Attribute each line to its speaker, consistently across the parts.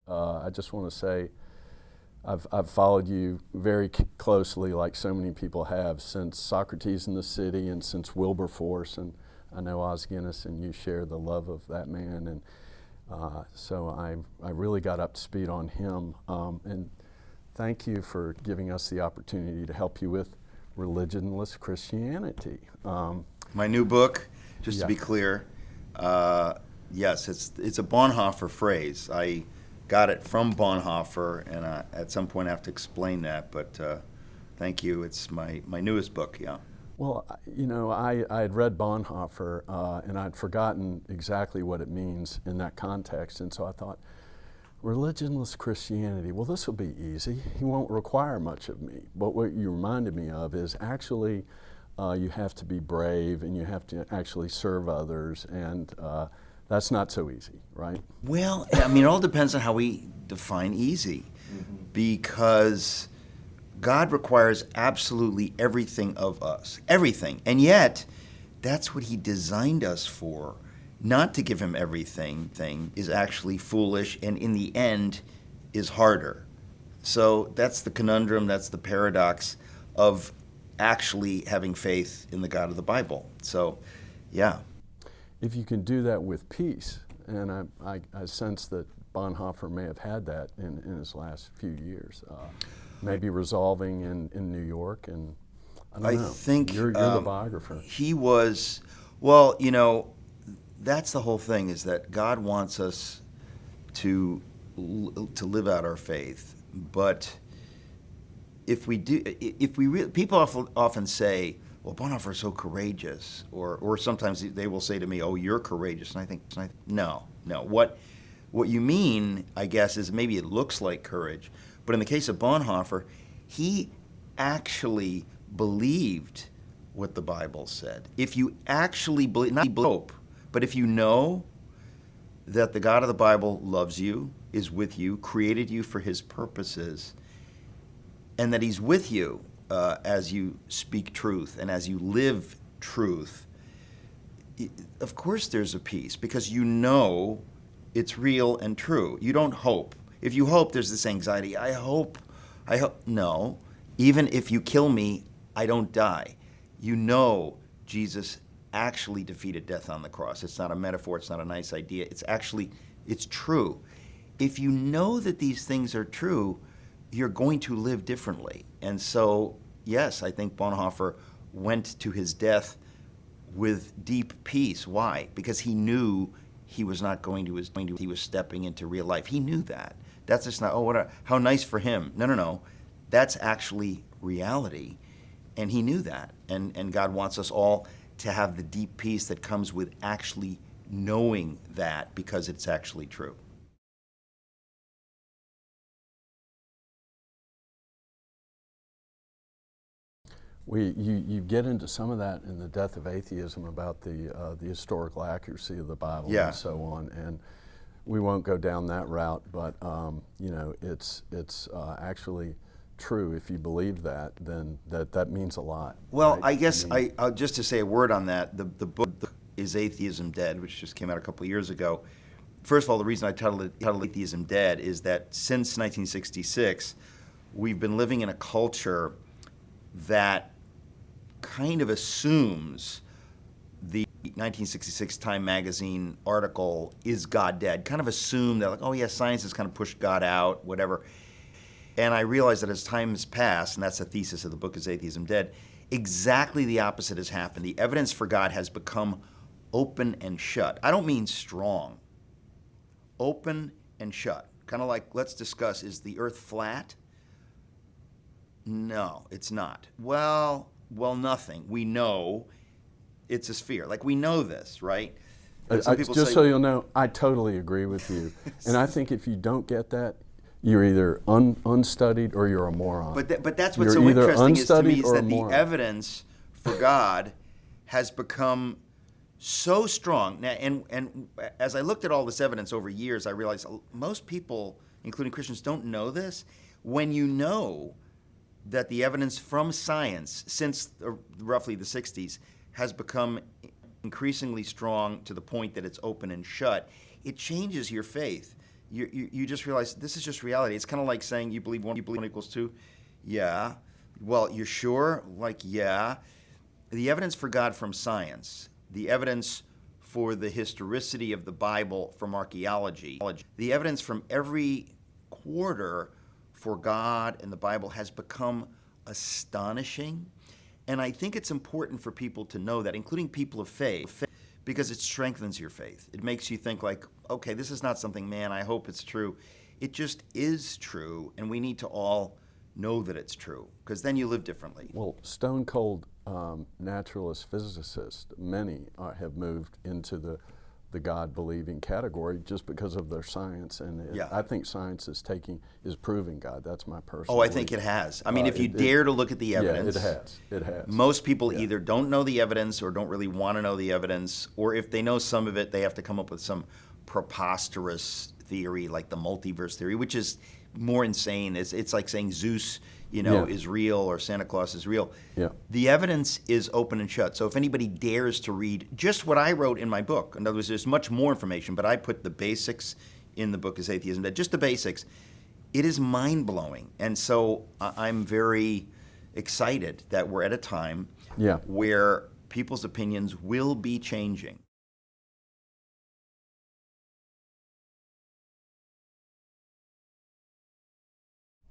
Speaker 1: I just want to say I've followed you very closely, like so many people have, since Socrates in the City and since Wilberforce, and I know Os Guinness and you share the love of that man, and so I really got up to speed on him. And thank you for giving us the opportunity to help you with Religionless Christianity.
Speaker 2: My new book, just to be clear, yes, it's a Bonhoeffer phrase. I got it from Bonhoeffer, and at some point I have to explain that, but thank you. It's my newest book, yeah.
Speaker 1: Well, you know, I had read Bonhoeffer, and I'd forgotten exactly what it means in that context, and so I thought, religionless Christianity, well, this will be easy. He won't require much of me. But what you reminded me of is actually you have to be brave, and you have to actually serve others, and that's not so easy, right?
Speaker 2: Well, I mean, it all depends on how we define easy, because God requires absolutely everything of us, everything. And yet, that's what he designed us for. Not to give him everything is actually foolish, and in the end is harder. So that's the conundrum, that's the paradox of actually having faith in the God of the Bible. So, yeah.
Speaker 1: If you can do that with peace, and I sense that Bonhoeffer may have had that in his last few years, maybe resolving in New York, and I don't know.
Speaker 2: Think
Speaker 1: you're the biographer.
Speaker 2: He was, well, you know, that's the whole thing, is that God wants us to live out our faith. But if we do, people often say, well, Bonhoeffer is so courageous, or sometimes they will say to me, oh, you're courageous. And I think, no. What you mean, I guess, is maybe it looks like courage. But in the case of Bonhoeffer, he actually believed what the Bible said. If you actually believe, not hope, but if you know that the God of the Bible loves you, is with you, created you for his purposes, and that he's with you as you speak truth and as you live truth, of course there's a peace, because you know it's real and true. You don't hope. If you hope, there's this anxiety. I hope. No. Even if you kill me, I don't die. You know Jesus actually defeated death on the cross. It's not a metaphor. It's not a nice idea. It's true. If you know that these things are true, you're going to live differently. And so, yes, I think Bonhoeffer went to his death with deep peace. Why? Because he knew he was not going to, he was stepping into real life. He knew that. That's just not, how nice for him. No. That's actually reality. And he knew that. And God wants us all to have the deep peace that comes with actually knowing that, because it's actually true.
Speaker 1: You get into some of that in The Death of Atheism about the historical accuracy of the Bible and so on, and we won't go down that route, but you know, it's actually true. If you believe that, then that means a lot.
Speaker 2: Well,
Speaker 1: right?
Speaker 2: I guess I'll just to say a word on that. The book is Atheism Dead, which just came out a couple of years ago. First of all, the reason I titled it Atheism Dead is that since 1966, we've been living in a culture that kind of assumes the 1966 Time magazine article, "Is God Dead?" Kind of assume that, like, oh yeah, science has kind of pushed God out, whatever. And I realized that as time has passed, and that's the thesis of the book is Atheism Dead, exactly the opposite has happened. The evidence for God has become open and shut. I don't mean strong. Open and shut. Kind of like, let's discuss, is the earth flat? No, it's not. Well, nothing. We know it's a sphere. Like, we know this, right?
Speaker 1: So you'll know, I totally agree with you. And I think if you don't get that, you're either unstudied or you're a moron.
Speaker 2: But that's what's so interesting is to me is that the evidence for God has become so strong. Now, and as I looked at all this evidence over years, I realized most people, including Christians, don't know this. When you know that the evidence from science since roughly the 60s has become increasingly strong to the point that it's open and shut, it changes your faith. you just realize this is just reality. It's kind of like saying you believe one equals two. Yeah. Well, you're sure? Like, yeah. The evidence for God from science, the evidence for the historicity of the Bible from archaeology, the evidence from every quarter for God and the Bible has become astonishing. And I think it's important for people to know that, including people of faith, because it strengthens your faith. It makes you think like, okay, this is not something, man, I hope it's true. It just is true, and we need to all know that it's true, because then you live differently.
Speaker 1: Well, stone cold naturalist physicists, many have moved into the God-believing category just because of their science, and
Speaker 2: Yeah.
Speaker 1: I think science is proving God. That's my personal.
Speaker 2: Oh, I think it has. I mean, if you dare to look at the evidence.
Speaker 1: Yeah, it has.
Speaker 2: Most people either don't know the evidence or don't really want to know the evidence, or if they know some of it, they have to come up with some preposterous theory like the multiverse theory, which is more insane. It's like saying Zeus, is real or Santa Claus is real.
Speaker 1: Yeah.
Speaker 2: The evidence is open and shut. So if anybody dares to read just what I wrote in my book, in other words, there's much more information, but I put the basics in the book as Atheism Dead, just the basics. It is mind-blowing. And so I'm very excited that we're at a time where people's opinions will be changing.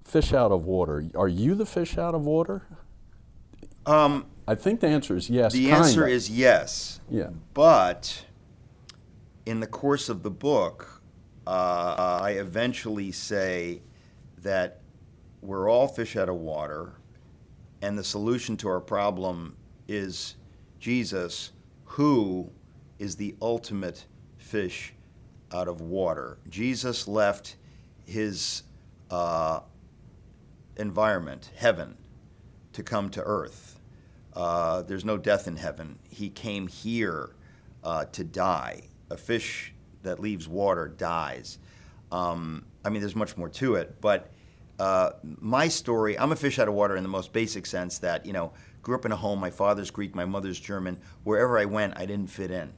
Speaker 1: Fish out of water. Are you the fish out of water? I think the answer is yes.
Speaker 2: The answer is yes.
Speaker 1: Yeah.
Speaker 2: But in the course of the book, I eventually say that we're all fish out of water, and the solution to our problem is Jesus, who is the ultimate fish out of water. Jesus left his environment, heaven, to come to earth. There's no death in heaven. He came here to die. A fish that leaves water dies. There's much more to it, but my story, I'm a fish out of water in the most basic sense that, grew up in a home, my father's Greek, my mother's German. Wherever I went, I didn't fit in.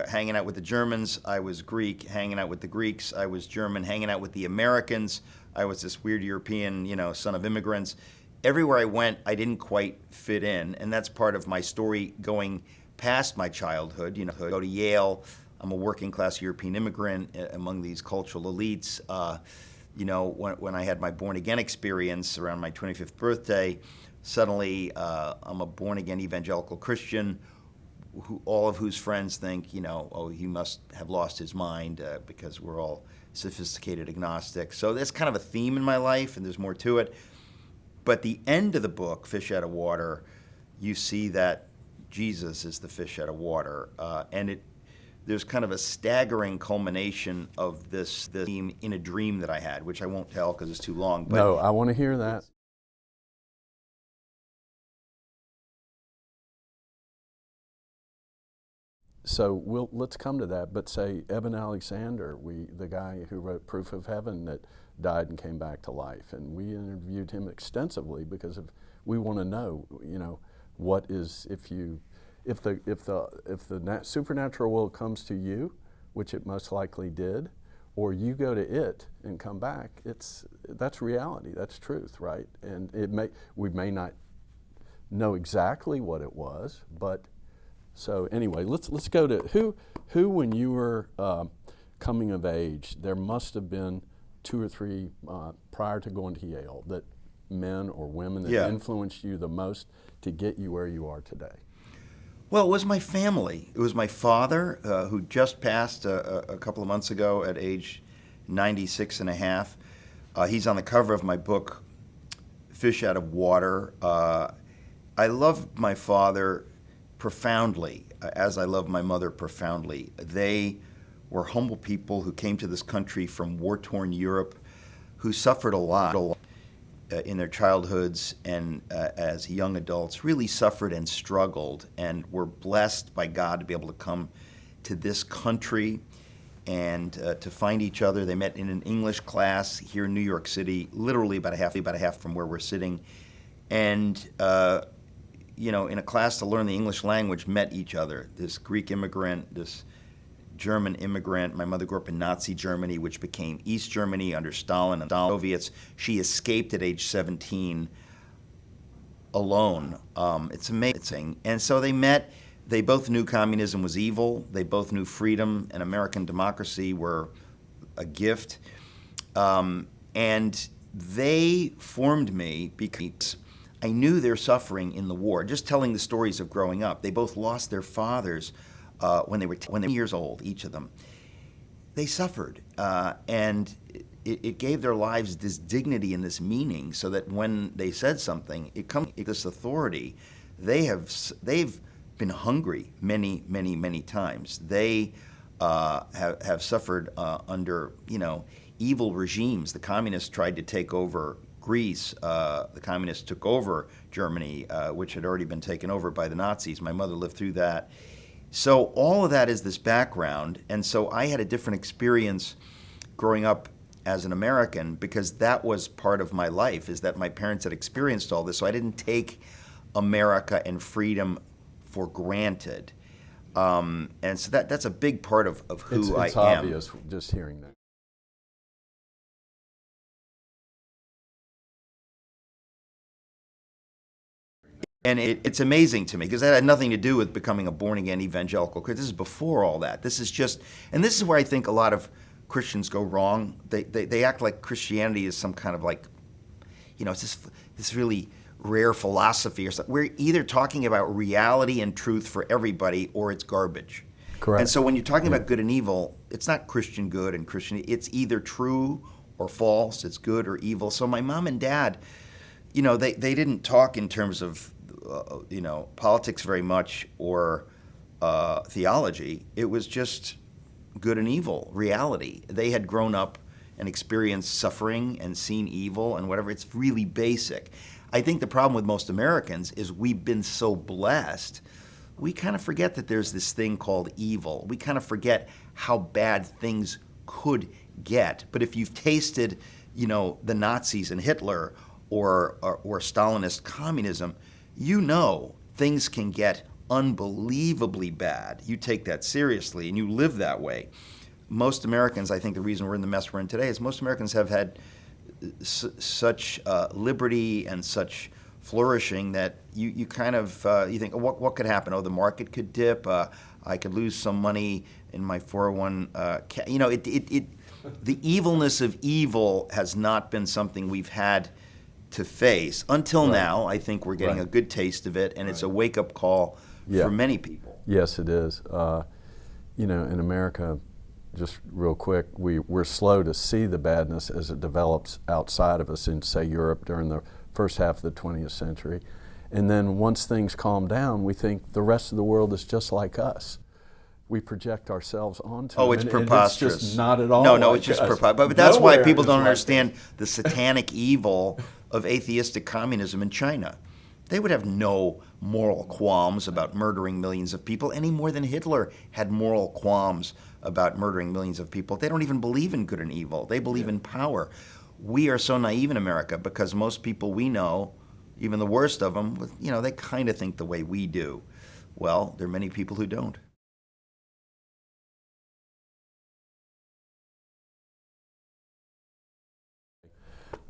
Speaker 2: Hanging out with the Germans, I was Greek. Hanging out with the Greeks, I was German. Hanging out with the Americans, I was this weird European, son of immigrants. Everywhere I went, I didn't quite fit in, and that's part of my story going past my childhood. Go to Yale. I'm a working class European immigrant among these cultural elites. When I had my born again experience around my 25th birthday, suddenly I'm a born again evangelical Christian, all of whose friends think, he must have lost his mind because we're all sophisticated agnostics. So that's kind of a theme in my life, and there's more to it. But the end of the book, Fish Out of Water, you see that Jesus is the fish out of water, and there's kind of a staggering culmination of this theme in a dream that I had, which I won't tell because it's too long. But
Speaker 1: no, I want to hear that. So let's come to that, but say Eben Alexander, the guy who wrote Proof of Heaven that died and came back to life, and we interviewed him extensively because we want to know, what is if the supernatural world comes to you, which it most likely did, or you go to it and come back, that's reality, that's truth, right? And we may not know exactly what it was, but so anyway, let's go to who when you were coming of age, there must have been 2 or 3 prior to going to Yale, that men or women that influenced you the most to get you where you are today.
Speaker 2: Well, it was my family. It was my father, who just passed a couple of months ago at age 96 and a half. He's on the cover of my book, Fish Out of Water. I love my father profoundly, as I love my mother profoundly. They were humble people who came to this country from war-torn Europe, who suffered a lot in their childhoods and as young adults, really suffered and struggled, and were blessed by God to be able to come to this country and to find each other. They met in an English class here in New York City, literally about a half from where we're sitting, and in a class to learn the English language, met each other. This Greek immigrant, this German immigrant. My mother grew up in Nazi Germany, which became East Germany under Stalin and the Soviets. She escaped at age 17 alone. It's amazing. And so they met. They both knew communism was evil. They both knew freedom and American democracy were a gift. And they formed me because I knew their suffering in the war. Just telling the stories of growing up. They both lost their fathers when they were 20 years old, each of them. They suffered, and it gave their lives this dignity and this meaning, so that when they said something, it comes with this authority. They've been hungry many times. They have suffered under evil regimes. The communists tried to take over Greece. The communists took over Germany, which had already been taken over by the Nazis. My mother lived through that. So all of that is this background, and so I had a different experience growing up as an American, because that was part of my life, is that my parents had experienced all this, so I didn't take America and freedom for granted. And so that's a big part of who I am.
Speaker 1: It's obvious just hearing that.
Speaker 2: And it's amazing to me, because that had nothing to do with becoming a born-again evangelical. This is before all that. This is just, and this is where I think a lot of Christians go wrong. They act like Christianity is some kind of it's this really rare philosophy or something. We're either talking about reality and truth for everybody, or it's garbage.
Speaker 1: Correct.
Speaker 2: And so when you're talking about good and evil, it's not Christian good and Christian. It's either true or false. It's good or evil. So my mom and dad, they didn't talk in terms of politics very much, or theology. It was just good and evil, reality. They had grown up and experienced suffering and seen evil and whatever. It's really basic. I think the problem with most Americans is we've been so blessed, we kind of forget that there's this thing called evil. We kind of forget how bad things could get. But if you've tasted, the Nazis and Hitler or Stalinist communism, things can get unbelievably bad. You take that seriously and you live that way. Most Americans, I think the reason we're in the mess we're in today is most Americans have had such liberty and such flourishing that you kind of, you think, what could happen? Oh, the market could dip. I could lose some money in my 401. The evilness of evil has not been something we've had to face until now. I think we're getting a good taste of it, and it's a wake-up call for many people.
Speaker 1: Yes, it is. In America, just real quick, we're slow to see the badness as it develops outside of us in, say, Europe during the first half of the 20th century. And then once things calm down, we think the rest of the world is just like us. We project ourselves onto
Speaker 2: them. Oh, it's preposterous.
Speaker 1: It's just not at all.
Speaker 2: No, it's just preposterous. But that's why people don't understand the satanic evil of atheistic communism in China. They would have no moral qualms about murdering millions of people any more than Hitler had moral qualms about murdering millions of people. They don't even believe in good and evil. They believe in power. We are so naive in America because most people we know, even the worst of them, they kind of think the way we do. Well, there are many people who don't.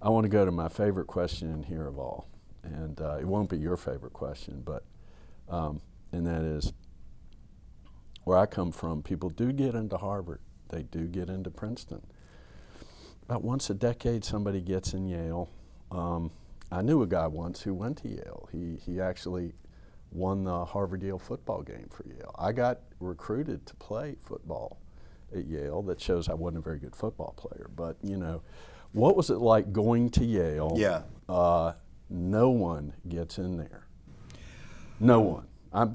Speaker 1: I want to go to my favorite question in here of all, and it won't be your favorite question, but and that is, where I come from, people do get into Harvard, they do get into Princeton. About once a decade, somebody gets in Yale. I knew a guy once who went to Yale. He actually won the Harvard-Yale football game for Yale. I got recruited to play football at Yale. That shows I wasn't a very good football player, but what was it like going to Yale?
Speaker 2: Yeah.
Speaker 1: No one gets in there. No one.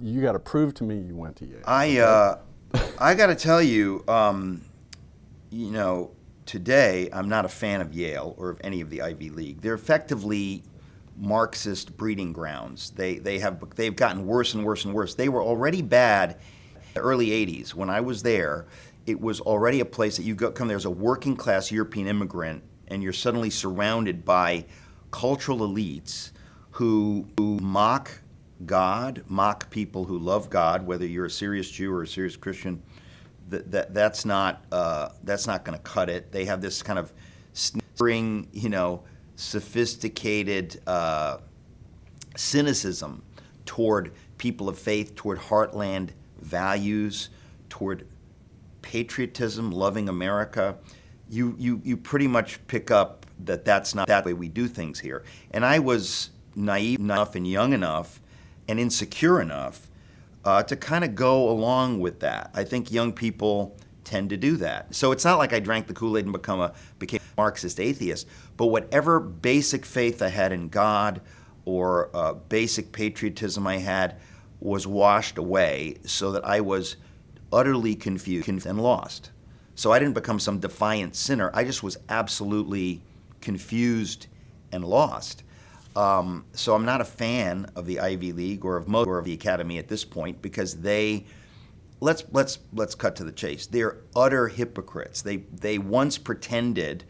Speaker 1: You got to prove to me you went to Yale.
Speaker 2: I got to tell you, today I'm not a fan of Yale or of any of the Ivy League. They're effectively Marxist breeding grounds. They've gotten worse and worse and worse. They were already bad in the early 80s. When I was there, it was already a place that you come there as a working class European immigrant, and you're suddenly surrounded by cultural elites who mock God, mock people who love God, whether you're a serious Jew or a serious Christian. that's not going to cut it. They have this kind of sneering, sophisticated cynicism toward people of faith, toward heartland values, toward patriotism, loving America. You pretty much pick up that that's not that way we do things here. And I was naive enough and young enough and insecure enough to kind of go along with that. I think young people tend to do that. So it's not like I drank the Kool-Aid and became a Marxist atheist, but whatever basic faith I had in God or basic patriotism I had was washed away so that I was utterly confused and lost. So I didn't become some defiant sinner. I just was absolutely confused and lost. So I'm not a fan of the Ivy League or of the Academy at this point because let's cut to the chase. They're utter hypocrites. They once pretended,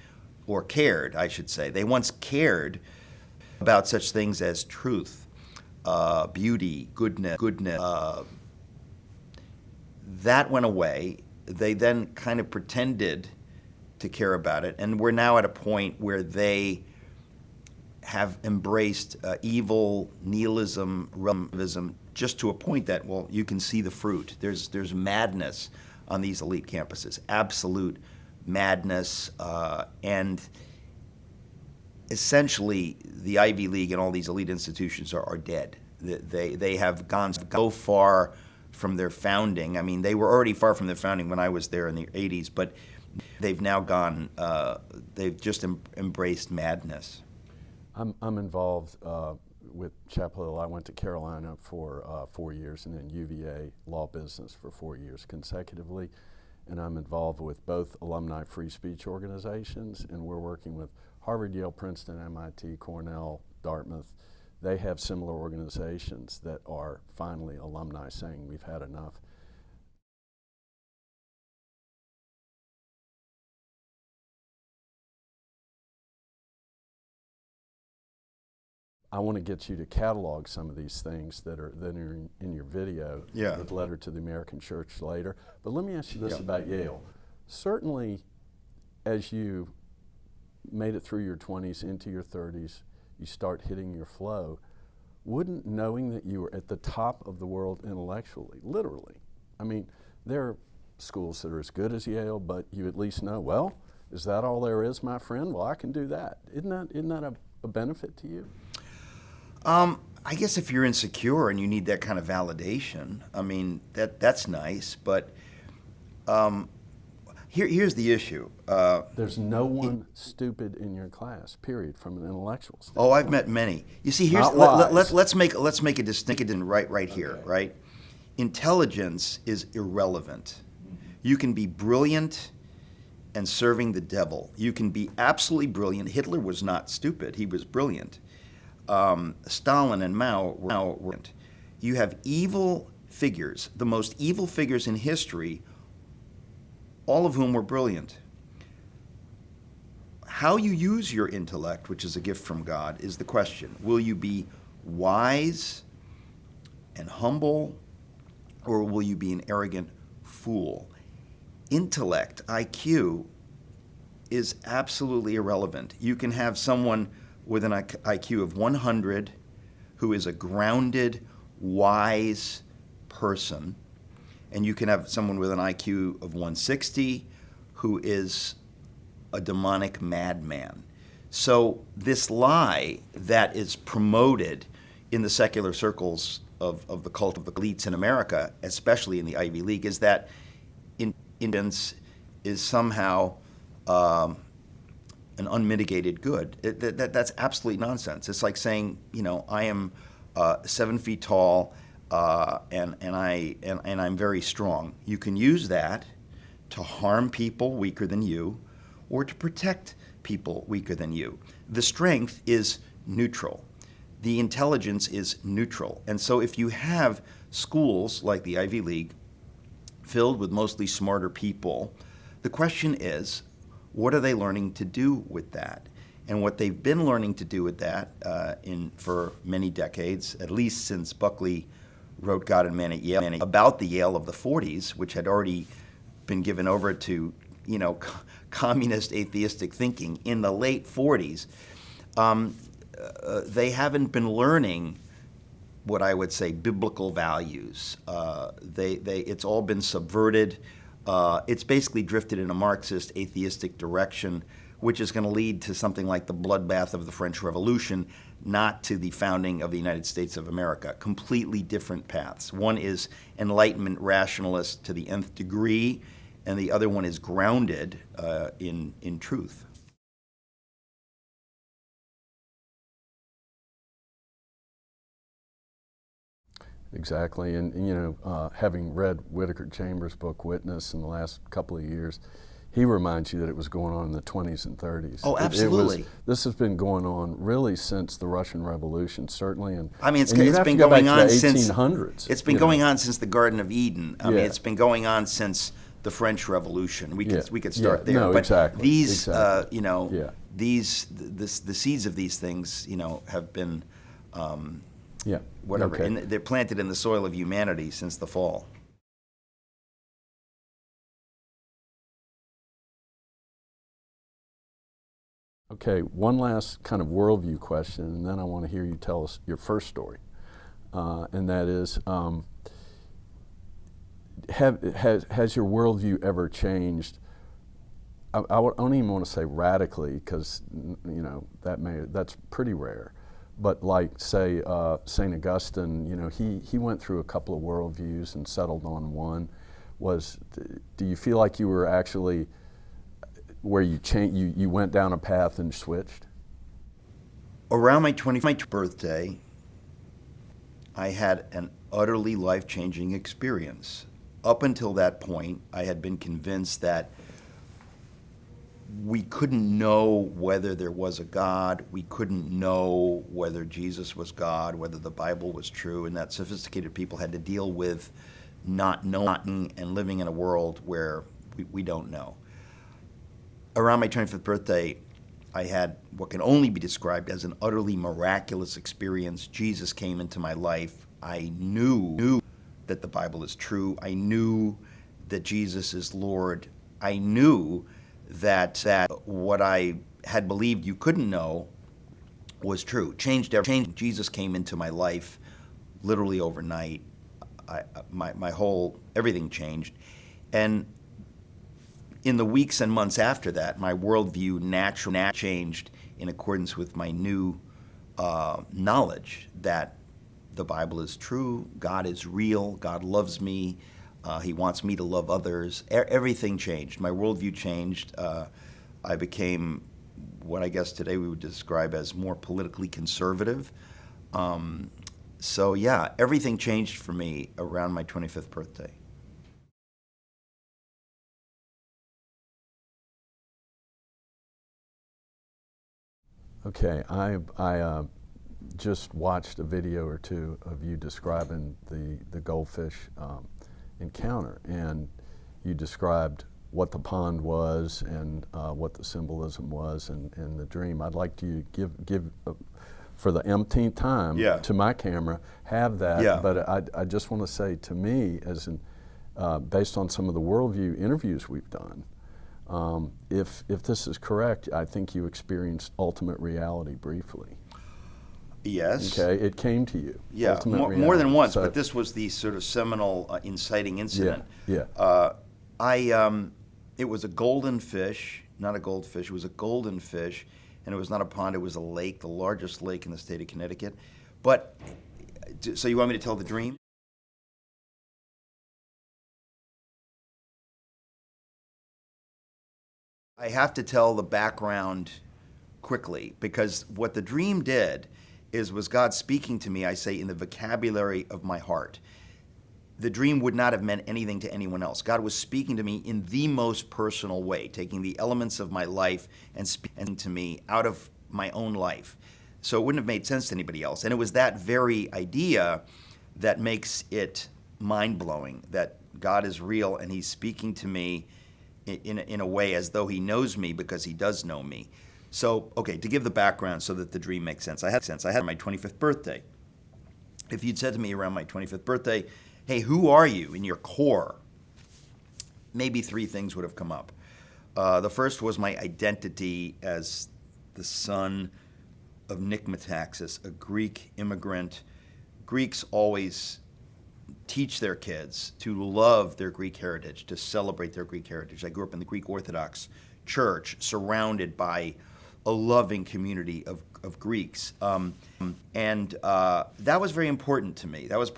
Speaker 2: or cared, I should say. They once cared about such things as truth, beauty, goodness. That went away. They then kind of pretended to care about it, and we're now at a point where they have embraced evil, nihilism, relativism, just to a point that, well, you can see the fruit. There's madness on these elite campuses, absolute madness, and essentially the Ivy League and all these elite institutions are dead. They have gone so far from their founding. I mean, they were already far from their founding when I was there in the 80s, but they've now gone, they've just embraced madness.
Speaker 1: I'm involved with Chapel Hill. I went to Carolina for 4 years and then UVA law business for 4 years consecutively. And I'm involved with both alumni free speech organizations, and we're working with Harvard, Yale, Princeton, MIT, Cornell, Dartmouth. They have similar organizations that are finally alumni saying we've had enough. I want to get you to catalog some of these things that are in your video, with Letter to the American Church later. But let me ask you this about Yale. Certainly, as you made it through your 20s into your 30s, you start hitting your flow. Wouldn't knowing that you were at the top of the world intellectually, literally, I mean, there are schools that are as good as Yale, but you at least know, well, is that all there is, my friend? Well, I can do that. Isn't that a benefit to you?
Speaker 2: I guess if you're insecure and you need that kind of validation, I mean, that's nice, but here's the issue.
Speaker 1: There's no one stupid in your class, period, from an intellectual standpoint.
Speaker 2: Oh, I've met many. You see, here's let's make a distinction right here, right? Intelligence is irrelevant. You can be brilliant and serving the devil. You can be absolutely brilliant. Hitler was not stupid. He was brilliant. Stalin and Mao were. You have evil figures, the most evil figures in history, all of whom were brilliant. How you use your intellect, which is a gift from God, is the question. Will you be wise and humble, or will you be an arrogant fool? Intellect, IQ, is absolutely irrelevant. You can have someone with an IQ of 100 who is a grounded, wise person, and you can have someone with an IQ of 160 who is a demonic madman. So this lie that is promoted in the secular circles of the cult of the elites in America, especially in the Ivy League, is that intelligence is somehow an unmitigated good. That's absolute nonsense. It's like saying, I am 7 feet tall and I'm very strong. You can use that to harm people weaker than you, or to protect people weaker than you. The strength is neutral. The intelligence is neutral. And so if you have schools like the Ivy League filled with mostly smarter people, the question is, what are they learning to do with that? And what they've been learning to do with that for many decades, at least since Buckley wrote God and Man at Yale, about the Yale of the 40s, which had already been given over to, communist atheistic thinking in the late 40s, they haven't been learning what I would say biblical values. It's all been subverted. It's basically drifted in a Marxist atheistic direction, which is going to lead to something like the bloodbath of the French Revolution, not to the founding of the United States of America. Completely different paths. One is Enlightenment rationalist to the nth degree, and the other one is grounded in truth.
Speaker 1: Exactly, and having read Whittaker Chambers' book Witness in the last couple of years, he reminds you that it was going on in the 20s and 30s.
Speaker 2: Oh, absolutely.
Speaker 1: This has been going on really since the Russian Revolution, certainly. And
Speaker 2: I mean, it's
Speaker 1: and
Speaker 2: been going on since
Speaker 1: 1800s.
Speaker 2: It's been going on since the Garden of Eden. I mean,
Speaker 1: Yeah.
Speaker 2: it's been going on since the French Revolution. We could start there.
Speaker 1: No,
Speaker 2: but
Speaker 1: exactly.
Speaker 2: these,
Speaker 1: exactly.
Speaker 2: the seeds of these things, have been,
Speaker 1: Yeah.
Speaker 2: whatever,
Speaker 1: Okay.
Speaker 2: and they're planted in the soil of humanity since the fall.
Speaker 1: Okay, one last kind of worldview question, and then I want to hear you tell us your first story. And that is, has your worldview ever changed? I don't even want to say radically, because that's pretty rare. But like, say, St. Augustine, he went through a couple of worldviews and settled on one. Do you feel like you were actually where you went down a path and switched?
Speaker 2: Around my 25th birthday, I had an utterly life-changing experience. Up until that point, I had been convinced that we couldn't know whether there was a God, we couldn't know whether Jesus was God, whether the Bible was true, and that sophisticated people had to deal with not knowing and living in a world where we don't know. Around my 25th birthday, I had what can only be described as an utterly miraculous experience. Jesus came into my life. I knew that the Bible is true. I knew that Jesus is Lord. I knew that what I had believed you couldn't know was true. Changed everything. Jesus came into my life literally overnight. My whole everything changed, and in the weeks and months after that, my worldview naturally changed in accordance with my new knowledge that the Bible is true, God is real, God loves me, He wants me to love others. Everything changed. My worldview changed. I became what I guess today we would describe as more politically conservative. So yeah, everything changed for me around my 25th birthday.
Speaker 1: Okay, I just watched a video or two of you describing the goldfish encounter, and you described what the pond was and what the symbolism was and the dream. I'd like to give for the umpteenth time to my camera, have that.
Speaker 2: Yeah.
Speaker 1: But I just want to say, to me, based on some of the worldview interviews we've done, if this is correct, I think you experienced ultimate reality briefly.
Speaker 2: Yes.
Speaker 1: Okay, it came to you.
Speaker 2: Yeah, more than once, but this was the sort of seminal inciting incident.
Speaker 1: Yeah.
Speaker 2: It was a golden fish, not a goldfish. It was a golden fish, and it was not a pond. It was a lake, the largest lake in the state of Connecticut. But so you want me to tell the dream? I have to tell the background quickly, because what the dream did was God speaking to me, I say, in the vocabulary of my heart. The dream would not have meant anything to anyone else. God was speaking to me in the most personal way, taking the elements of my life and speaking to me out of my own life. So it wouldn't have made sense to anybody else. And it was that very idea that makes it mind-blowing, that God is real and He's speaking to me in a way as though He knows me, because He does know me. So, okay, to give the background so that the dream makes sense. I had my 25th birthday. If you'd said to me around my 25th birthday, hey, who are you in your core? maybe three things would have come up. The first was my identity as the son of Nick Metaxas, a Greek immigrant. Greeks always teach their kids to love their Greek heritage, to celebrate their Greek heritage. I grew up in the Greek Orthodox Church, surrounded by a loving community of Greeks. And that was very important to me. That was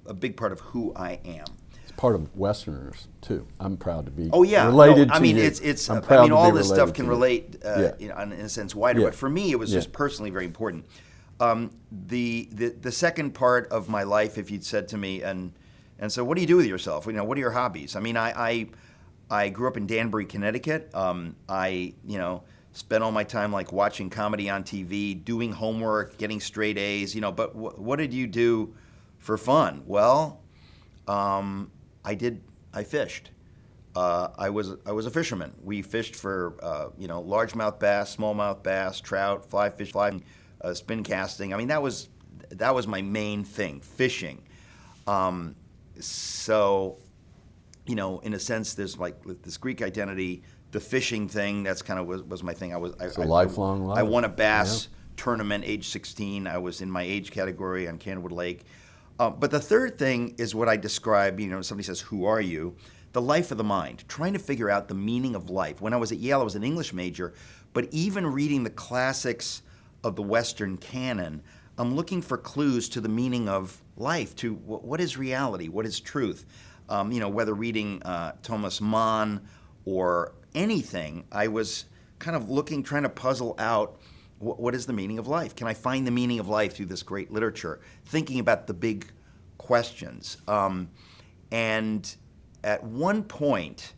Speaker 2: a big part of who I am.
Speaker 1: It's part of Westerners, too. I'm proud to be
Speaker 2: related
Speaker 1: to
Speaker 2: I mean,
Speaker 1: you.
Speaker 2: it's
Speaker 1: I'm proud to
Speaker 2: all
Speaker 1: be
Speaker 2: this stuff can
Speaker 1: you.
Speaker 2: relate
Speaker 1: Yeah.
Speaker 2: in a sense wider,
Speaker 1: Yeah.
Speaker 2: but for me, it was just personally very important. The second part of my life, if you'd said to me, and so what do you do with yourself? What are your hobbies? I mean, I grew up in Danbury, Connecticut. I spent all my time like watching comedy on TV, doing homework, getting straight A's. But what did you do for fun? Well, I fished. I was a fisherman. We fished for largemouth bass, smallmouth bass, trout, fly fishing, spin casting. I mean, that was my main thing, fishing. So, in a sense, there's like this Greek identity. The fishing thing, that's kind of was my thing.
Speaker 1: It's a lifelong life.
Speaker 2: I won a bass tournament age 16. I was in my age category on Candlewood Lake. But the third thing is what I describe. Somebody says, "Who are you?" The life of the mind, trying to figure out the meaning of life. When I was at Yale, I was an English major, but even reading the classics of the Western canon, I'm looking for clues to the meaning of life, to what is reality, what is truth. Whether reading Thomas Mann or anything, I was kind of trying to puzzle out what is the meaning of life. Can I find the meaning of life through this great literature? Thinking about the big questions. And at one point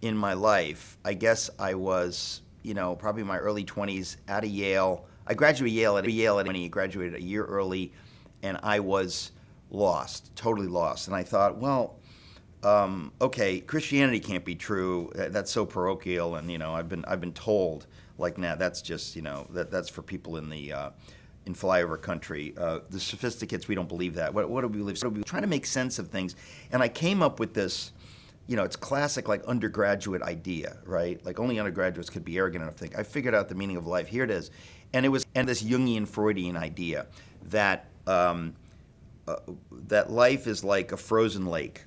Speaker 2: in my life, I guess I was, probably in my early 20s, out of Yale. I graduated Yale at 20, graduated a year early, and I was lost, totally lost. And I thought, well, okay, Christianity can't be true. That's so parochial, and I've been told like, nah, that's just that's for people in the in flyover country. The sophisticates, we don't believe that. What do we believe? So we're trying to make sense of things, and I came up with this. It's classic like undergraduate idea, right? Like only undergraduates could be arrogant enough to think. I figured out the meaning of life. Here it is, and it was this Jungian Freudian idea that that life is like a frozen lake,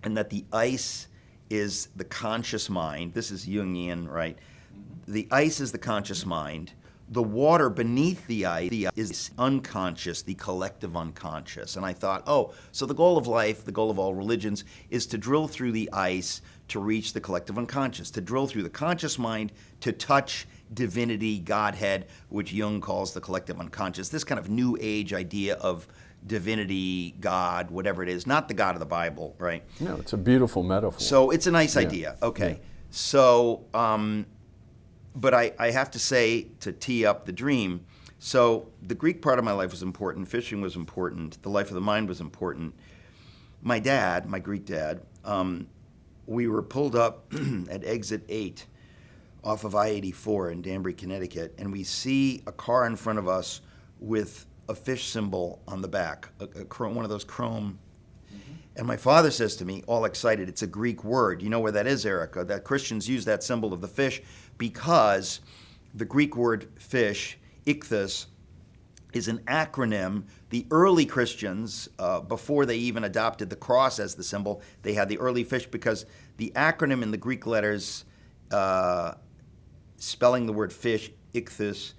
Speaker 2: and that the ice is the conscious mind. This is Jungian, right? The ice is the conscious mind. The water beneath the ice is unconscious, the collective unconscious. And I thought, so the goal of life, the goal of all religions, is to drill through the ice to reach the collective unconscious, to drill through the conscious mind, to touch divinity, Godhead, which Jung calls the collective unconscious. This kind of new age idea of divinity, God, whatever it is, not the God of the Bible, right?
Speaker 1: No, it's a beautiful metaphor.
Speaker 2: So it's a nice idea. Okay.
Speaker 1: Yeah.
Speaker 2: So, but I have to say, to tee up the dream, so the Greek part of my life was important, fishing was important, the life of the mind was important. My dad, my Greek dad, we were pulled up at exit 8 off of I-84 in Danbury, Connecticut, and we see a car in front of us with a fish symbol on the back, one of those chrome. And my father says to me, all excited, it's a Greek word. You know where that is, Erica? That Christians use that symbol of the fish because the Greek word fish, ichthys, is an acronym. The early Christians, before they even adopted the cross as the symbol, they had the early fish because the acronym in the Greek letters spelling the word fish, ichthys,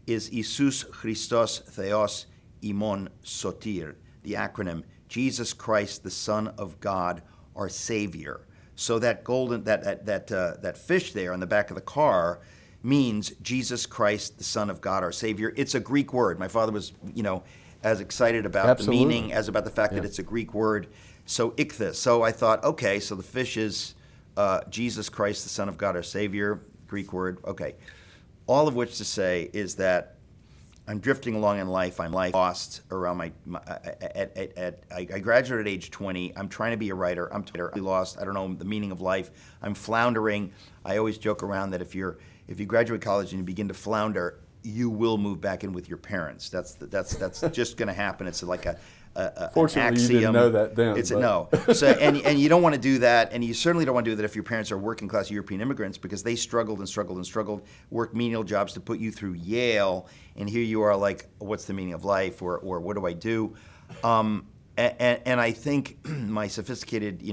Speaker 2: is Isus Christos Theos Imon Sotir, the acronym Jesus Christ, the Son of God, our Savior. So that that fish there on the back of the car means Jesus Christ, the Son of God, our Savior. It's a Greek word. My father was, as excited about
Speaker 1: Absolutely.
Speaker 2: the meaning as about the fact that it's a Greek word. So ichthys. So I thought, okay, so the fish is Jesus Christ, the Son of God, our Savior, Greek word. Okay. All of which to say is that I'm drifting along in life. I'm lost around I graduated at age 20. I'm trying to be a writer. I'm totally lost. I don't know the meaning of life. I'm floundering. I always joke around that if you graduate college and you begin to flounder, you will move back in with your parents. That's just going to happen. It's like an
Speaker 1: Fortunately,
Speaker 2: axiom.
Speaker 1: you didn't know that then.
Speaker 2: It's no. So and you don't want to do that, and you certainly don't want to do that if your parents are working class European immigrants, because they struggled and struggled and struggled, worked menial jobs to put you through Yale, and here you are like, what's the meaning of life, or what do I do? And I think my sophisticated,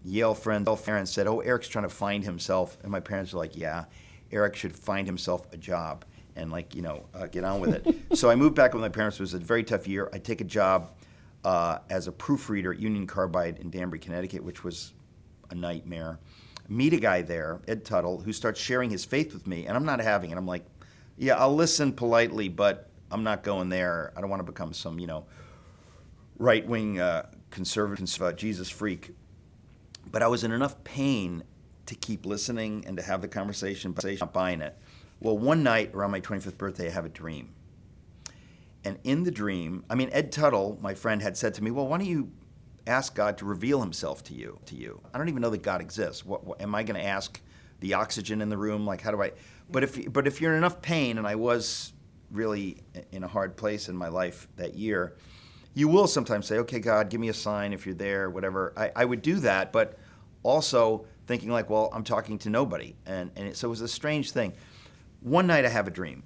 Speaker 2: Yale parents said, "Oh, Eric's trying to find himself," and my parents were like, "Yeah, Eric should find himself a job and get on with it." So I moved back with my parents. It was a very tough year. I take a job as a proofreader at Union Carbide in Danbury, Connecticut, which was a nightmare. Meet a guy there, Ed Tuttle, who starts sharing his faith with me, and I'm not having it. I'm like, "Yeah, I'll listen politely, but I'm not going there. I don't want to become some, right-wing conservative Jesus freak." But I was in enough pain to keep listening and to have the conversation, but I'm not buying it. Well, one night around my 25th birthday, I have a dream. And in the dream, Ed Tuttle, my friend, had said to me, "Well, why don't you ask God to reveal himself to you? I don't even know that God exists. What am I going to ask the oxygen in the room? Like, how do I?" But if you're in enough pain, and I was really in a hard place in my life that year, you will sometimes say, "Okay, God, give me a sign if you're there," whatever. I would do that, but also thinking like, well, I'm talking to nobody. So it was a strange thing. One night I have a dream.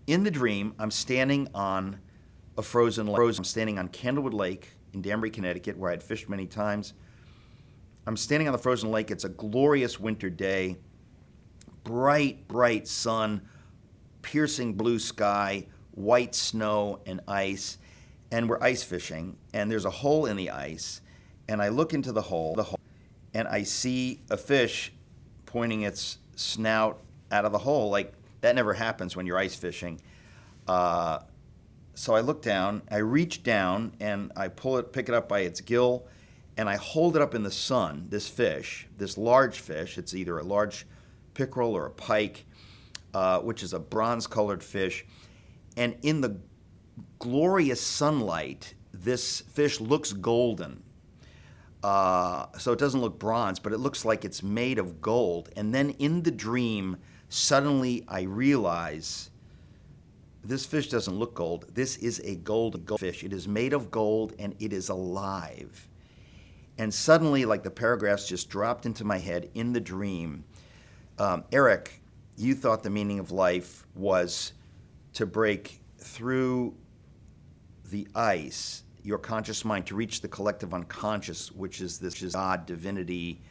Speaker 2: In the dream, I'm standing on a frozen lake. I'm standing on Candlewood Lake in Danbury, Connecticut, where I'd fished many times. I'm standing on the frozen lake. It's a glorious winter day. Bright, bright sun, piercing blue sky, white snow and ice. And we're ice fishing. And there's a hole in the ice. And I look into the hole, and I see a fish pointing its snout out of the hole. Like, that never happens when you're ice fishing. So I look down, I reach down, and I pick it up by its gill, and I hold it up in the sun, this fish, this large fish. It's either a large pickerel or a pike, which is a bronze-colored fish. And in the glorious sunlight, this fish looks golden. So it doesn't look bronze, but it looks like it's made of gold. And then in the dream, suddenly I realize this fish doesn't look gold. This is a gold fish. It is made of gold, and it is alive. And suddenly, like, the paragraphs just dropped into my head in the dream. Eric, you thought the meaning of life was to break through the ice, your conscious mind, to reach the collective unconscious, which is this God, divinity.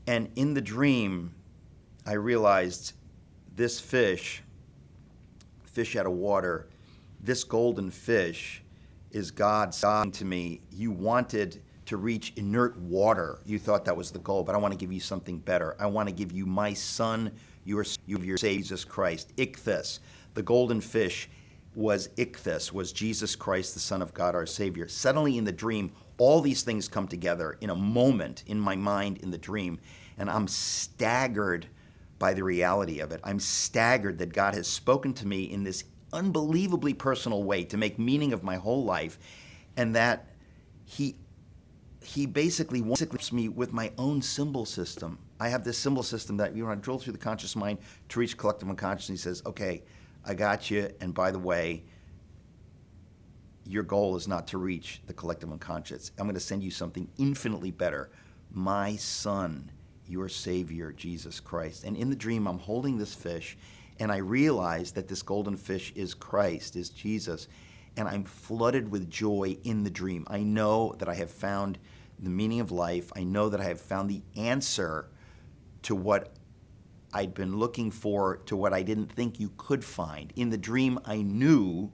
Speaker 2: And in the dream, I realized this fish out of water, this golden fish is God saying to me, "You wanted to reach inert water. You thought that was the goal, but I want to give you something better. I want to give you my son, your Savior, Jesus Christ." Ichthus, the golden fish, was Ichthus, was Jesus Christ, the Son of God, our Savior. Suddenly in the dream, all these things come together in a moment in my mind in the dream, and I'm staggered by the reality of it. I'm staggered that God has spoken to me in this unbelievably personal way to make meaning of my whole life, and that he basically wants me with my own symbol system. I have this symbol system that I drill through the conscious mind to reach collective unconscious. He says, "Okay, I got you, and by the way, your goal is not to reach the collective unconscious. I'm going to send you something infinitely better. My son, your Savior, Jesus Christ." And in the dream, I'm holding this fish, and I realize that this golden fish is Christ, is Jesus, and I'm flooded with joy in the dream. I know that I have found the meaning of life. I know that I have found the answer to what I'd been looking for, to what I didn't think you could find. In the dream, I knew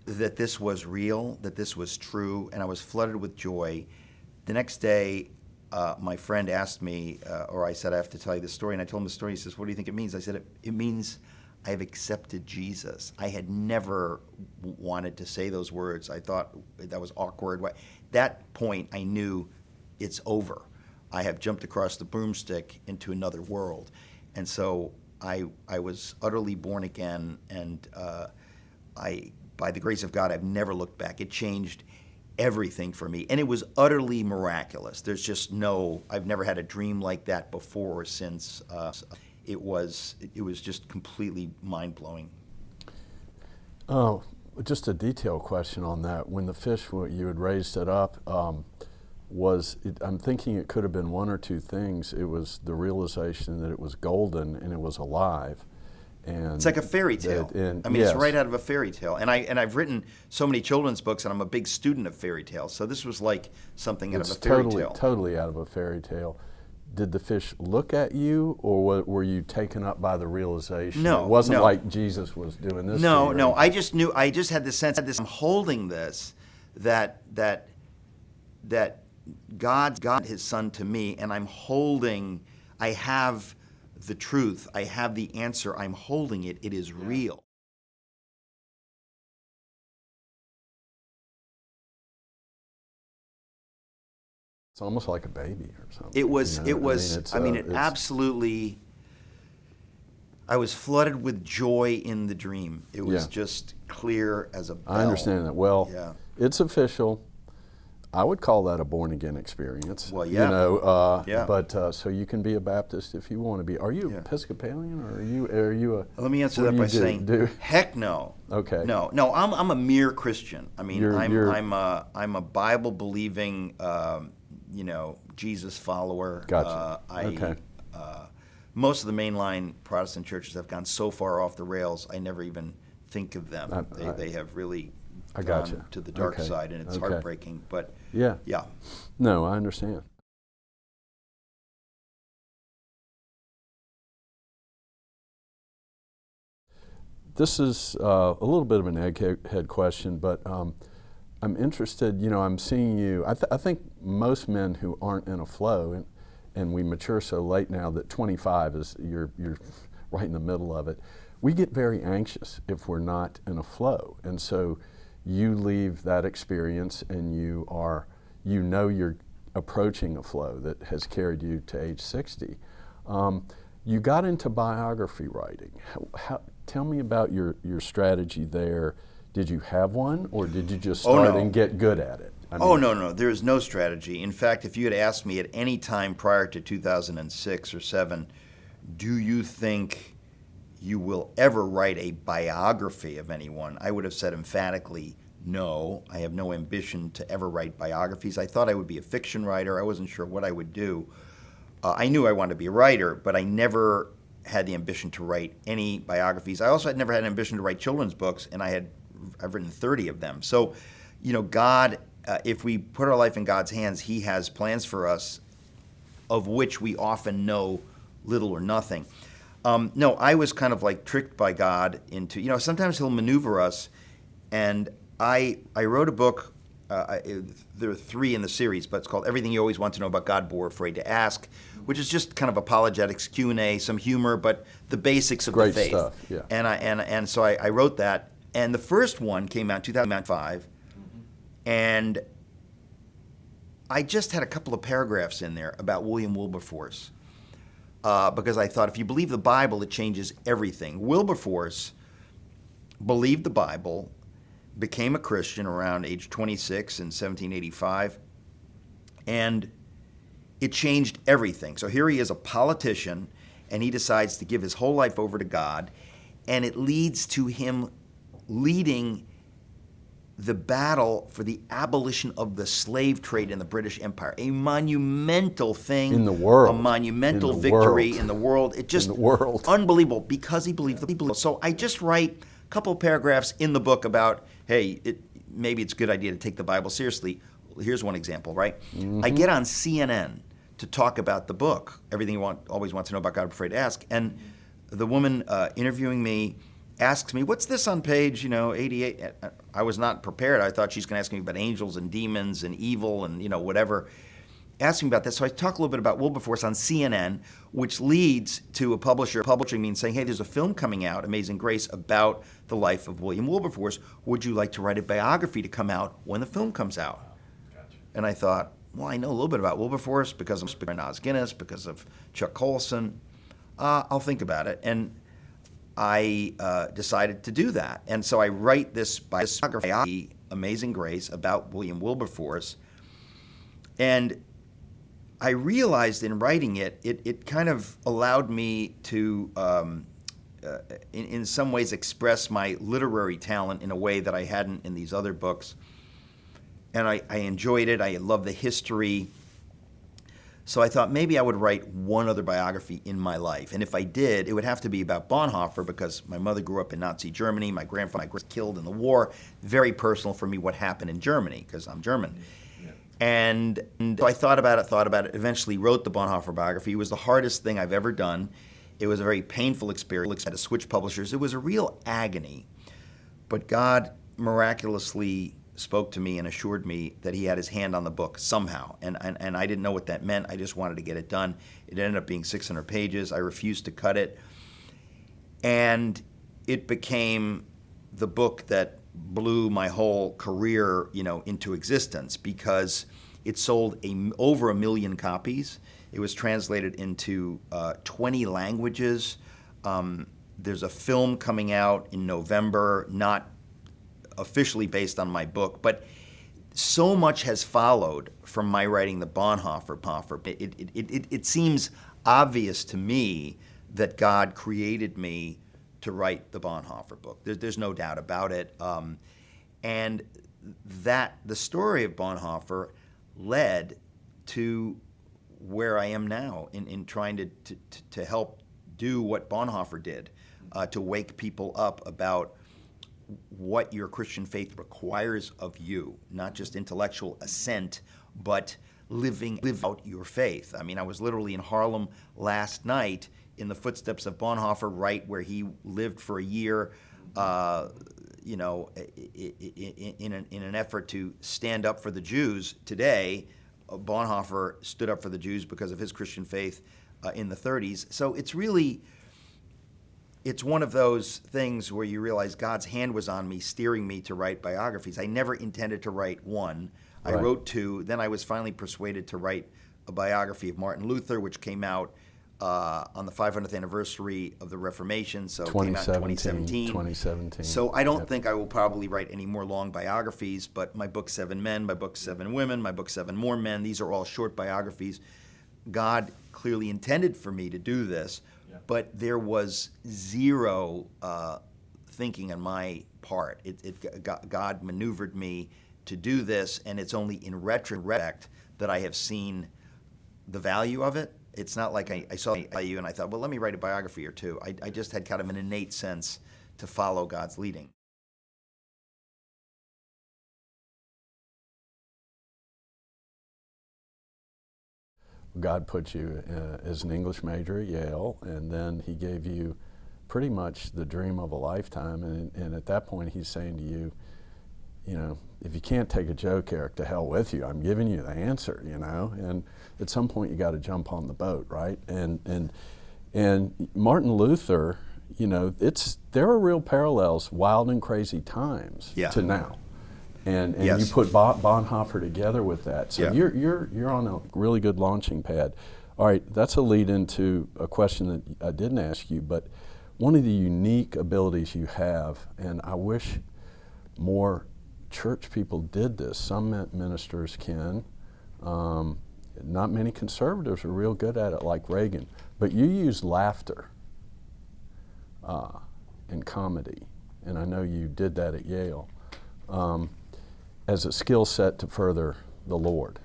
Speaker 2: that this was real, that this was true, and I was flooded with joy. The next day, my friend asked me, or I said, "I have to tell you this story," and I told him the story. He says, "What do you think it means?" I said, it means I have accepted Jesus. I had never wanted to say those words. I thought that was awkward. At that point, I knew it's over. I have jumped across the broomstick into another world. And so I was utterly born again, and by the grace of God, I've never looked back. It changed everything for me, and it was utterly miraculous. There's just I've never had a dream like that before or since. it was just completely mind-blowing.
Speaker 1: Oh, just a detailed question on that. When the fish, you had raised it up, I'm thinking it could have been one or two things. It was the realization that it was golden and it was alive. And
Speaker 2: it's like a fairy tale.
Speaker 1: Yes.
Speaker 2: It's right out of a fairy tale. And I've written so many children's books, and I'm a big student of fairy tales. So this was like something out of a fairy tale.
Speaker 1: Totally out of a fairy tale. Did the fish look at you, or were you taken up by the realization?
Speaker 2: No,
Speaker 1: it wasn't like Jesus was doing this.
Speaker 2: No. I just had the sense that I'm holding this, that God His Son to me, and I have the truth. I have the answer. I'm holding it. It is real.
Speaker 1: It's almost like a baby or something.
Speaker 2: It was. Absolutely. I was flooded with joy in the dream. It was just clear as a bell.
Speaker 1: I understand that. Well, it's official. I would call that a born-again experience.
Speaker 2: Well, yeah.
Speaker 1: But so you can be a Baptist if you want to be. Are you Episcopalian, or are you a?
Speaker 2: Let me answer that by saying, heck no.
Speaker 1: Okay.
Speaker 2: No. I'm a mere Christian. I mean, I'm a Bible-believing, Jesus follower.
Speaker 1: Gotcha. Okay.
Speaker 2: Most of the mainline Protestant churches have gone so far off the rails, I never even think of them. They have really gone to the dark side, and it's heartbreaking. But yeah.
Speaker 1: No, I understand. This is a little bit of an egghead question, but I'm interested. I'm seeing you. I think most men who aren't in a flow, and we mature so late now that 25 is you're right in the middle of it. We get very anxious if we're not in a flow, and so you leave that experience, and you're approaching a flow that has carried you to age 60. You got into biography writing. Tell me about your strategy there. Did you have one, or did you just start and get good at it?
Speaker 2: No. There is no strategy. In fact, if you had asked me at any time prior to 2006 or 7, do you think you will ever write a biography of anyone, I would have said emphatically, no. I have no ambition to ever write biographies. I thought I would be a fiction writer. I wasn't sure what I would do. I knew I wanted to be a writer, but I never had the ambition to write any biographies. I also had never had an ambition to write children's books, and I've written 30 of them. So, God, if we put our life in God's hands, He has plans for us of which we often know little or nothing. No, I was kind of like tricked by God into, sometimes He'll maneuver us, and I wrote a book. There are 3 in the series, but it's called Everything You Always Want to Know About God, But Were Afraid to Ask, which is just kind of apologetics, Q&A, some humor, but the basics of the faith.
Speaker 1: Great stuff, yeah.
Speaker 2: And so I wrote that, and the first one came out in 2005, and I just had a couple of paragraphs in there about William Wilberforce, because I thought if you believe the Bible, it changes everything. Wilberforce believed the Bible, became a Christian around age 26 in 1785, and it changed everything. So here he is, a politician, and he decides to give his whole life over to God, and it leads to him leading the battle for the abolition of the slave trade in the British Empire, a monumental thing
Speaker 1: in the world,
Speaker 2: a monumental victory in the world. It just unbelievable because he believed the people. So I just write a couple of paragraphs in the book about, hey, maybe it's a good idea to take the Bible seriously. Here's one example, right? Mm-hmm. I get on CNN to talk about the book, Everything You Always Want to Know About God, But Afraid to Ask, and the woman interviewing me asks me, what's this on page 88? I was not prepared. I thought she's going to ask me about angels and demons and evil and whatever. Ask me about that. So I talk a little bit about Wilberforce on CNN, which leads to a publisher. Publishing means saying, hey, there's a film coming out, Amazing Grace, about the life of William Wilberforce. Would you like to write a biography to come out when the film comes out? Gotcha. And I thought, well, I know a little bit about Wilberforce because of Os Guinness, because of Chuck Colson. I'll think about it. And I decided to do that. And so I write this biography, Amazing Grace, about William Wilberforce. And I realized in writing it kind of allowed me to, in some ways, express my literary talent in a way that I hadn't in these other books. And I enjoyed it. I love the history. So I thought maybe I would write one other biography in my life. And if I did, it would have to be about Bonhoeffer, because my mother grew up in Nazi Germany. My grandfather was killed in the war. Very personal for me what happened in Germany, because I'm German. Yeah. And so I thought about it, eventually wrote the Bonhoeffer biography. It was the hardest thing I've ever done. It was a very painful experience. I had to switch publishers. It was a real agony. But God miraculously spoke to me and assured me that he had his hand on the book somehow. And I didn't know what that meant. I just wanted to get it done. It ended up being 600 pages. I refused to cut it. And it became the book that blew my whole career, into existence, because it sold over 1 million copies. It was translated into 20 languages. There's a film coming out in November, not officially based on my book, but so much has followed from my writing the Bonhoeffer. It seems obvious to me that God created me to write the Bonhoeffer book. There's no doubt about it. And that the story of Bonhoeffer led to where I am now in trying to help do what Bonhoeffer did, to wake people up about what your Christian faith requires of you, not just intellectual assent, but live out your faith. I mean, I was literally in Harlem last night in the footsteps of Bonhoeffer, right where he lived for a year, in an effort to stand up for the Jews. Today, Bonhoeffer stood up for the Jews because of his Christian faith in the 30s. So it's one of those things where you realize God's hand was on me, steering me to write biographies. I never intended to write one. I wrote two. Then I was finally persuaded to write a biography of Martin Luther, which came out on the 500th anniversary of the Reformation, so it came out in 2017. So I don't think I will probably write any more long biographies, but my book, 7 Men, my book, 7 Women, my book, 7 More Men, these are all short biographies. God clearly intended for me to do this, but there was zero thinking on my part. God maneuvered me to do this, and it's only in retrospect that I have seen the value of it. It's not like I saw the value and I thought, well, let me write a biography or two. I just had kind of an innate sense to follow God's leading.
Speaker 1: God put you as an English major at Yale, and then he gave you pretty much the dream of a lifetime. And at that point, he's saying to you, if you can't take a joke, Eric, to hell with you. I'm giving you the answer, And at some point, you got to jump on the boat, right? And Martin Luther, there are real parallels, wild and crazy times to now. And yes. You put Bonhoeffer together with that. So you're on a really good launching pad. All right, that's a lead into a question that I didn't ask you, but one of the unique abilities you have, and I wish more church people did this. Some ministers can. Not many conservatives are real good at it, like Reagan. But you use laughter and comedy, and I know you did that at Yale, as a skill set to further the Lord.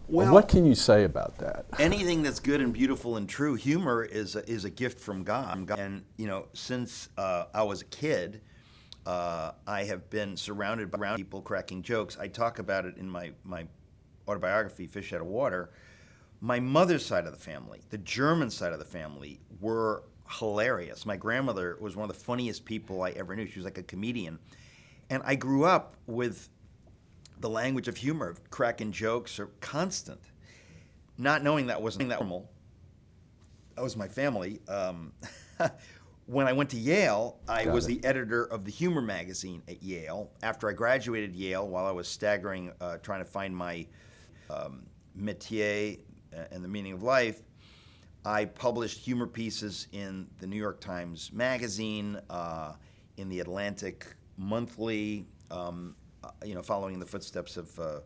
Speaker 1: Well, what can you say about that?
Speaker 2: Anything that's good and beautiful and true, humor is a gift from God. And since I was a kid, I have been surrounded by people cracking jokes. I talk about it in my autobiography, Fish Out of Water. My mother's side of the family, the German side of the family, were hilarious. My grandmother was one of the funniest people I ever knew. She was like a comedian. And I grew up with the language of humor, cracking jokes are constant. Not knowing that wasn't normal. That was my family. When I went to Yale, I was the editor of the humor magazine at Yale. After I graduated Yale, while I was staggering, trying to find my métier and the meaning of life, I published humor pieces in the New York Times Magazine, in the Atlantic Monthly, following in the footsteps of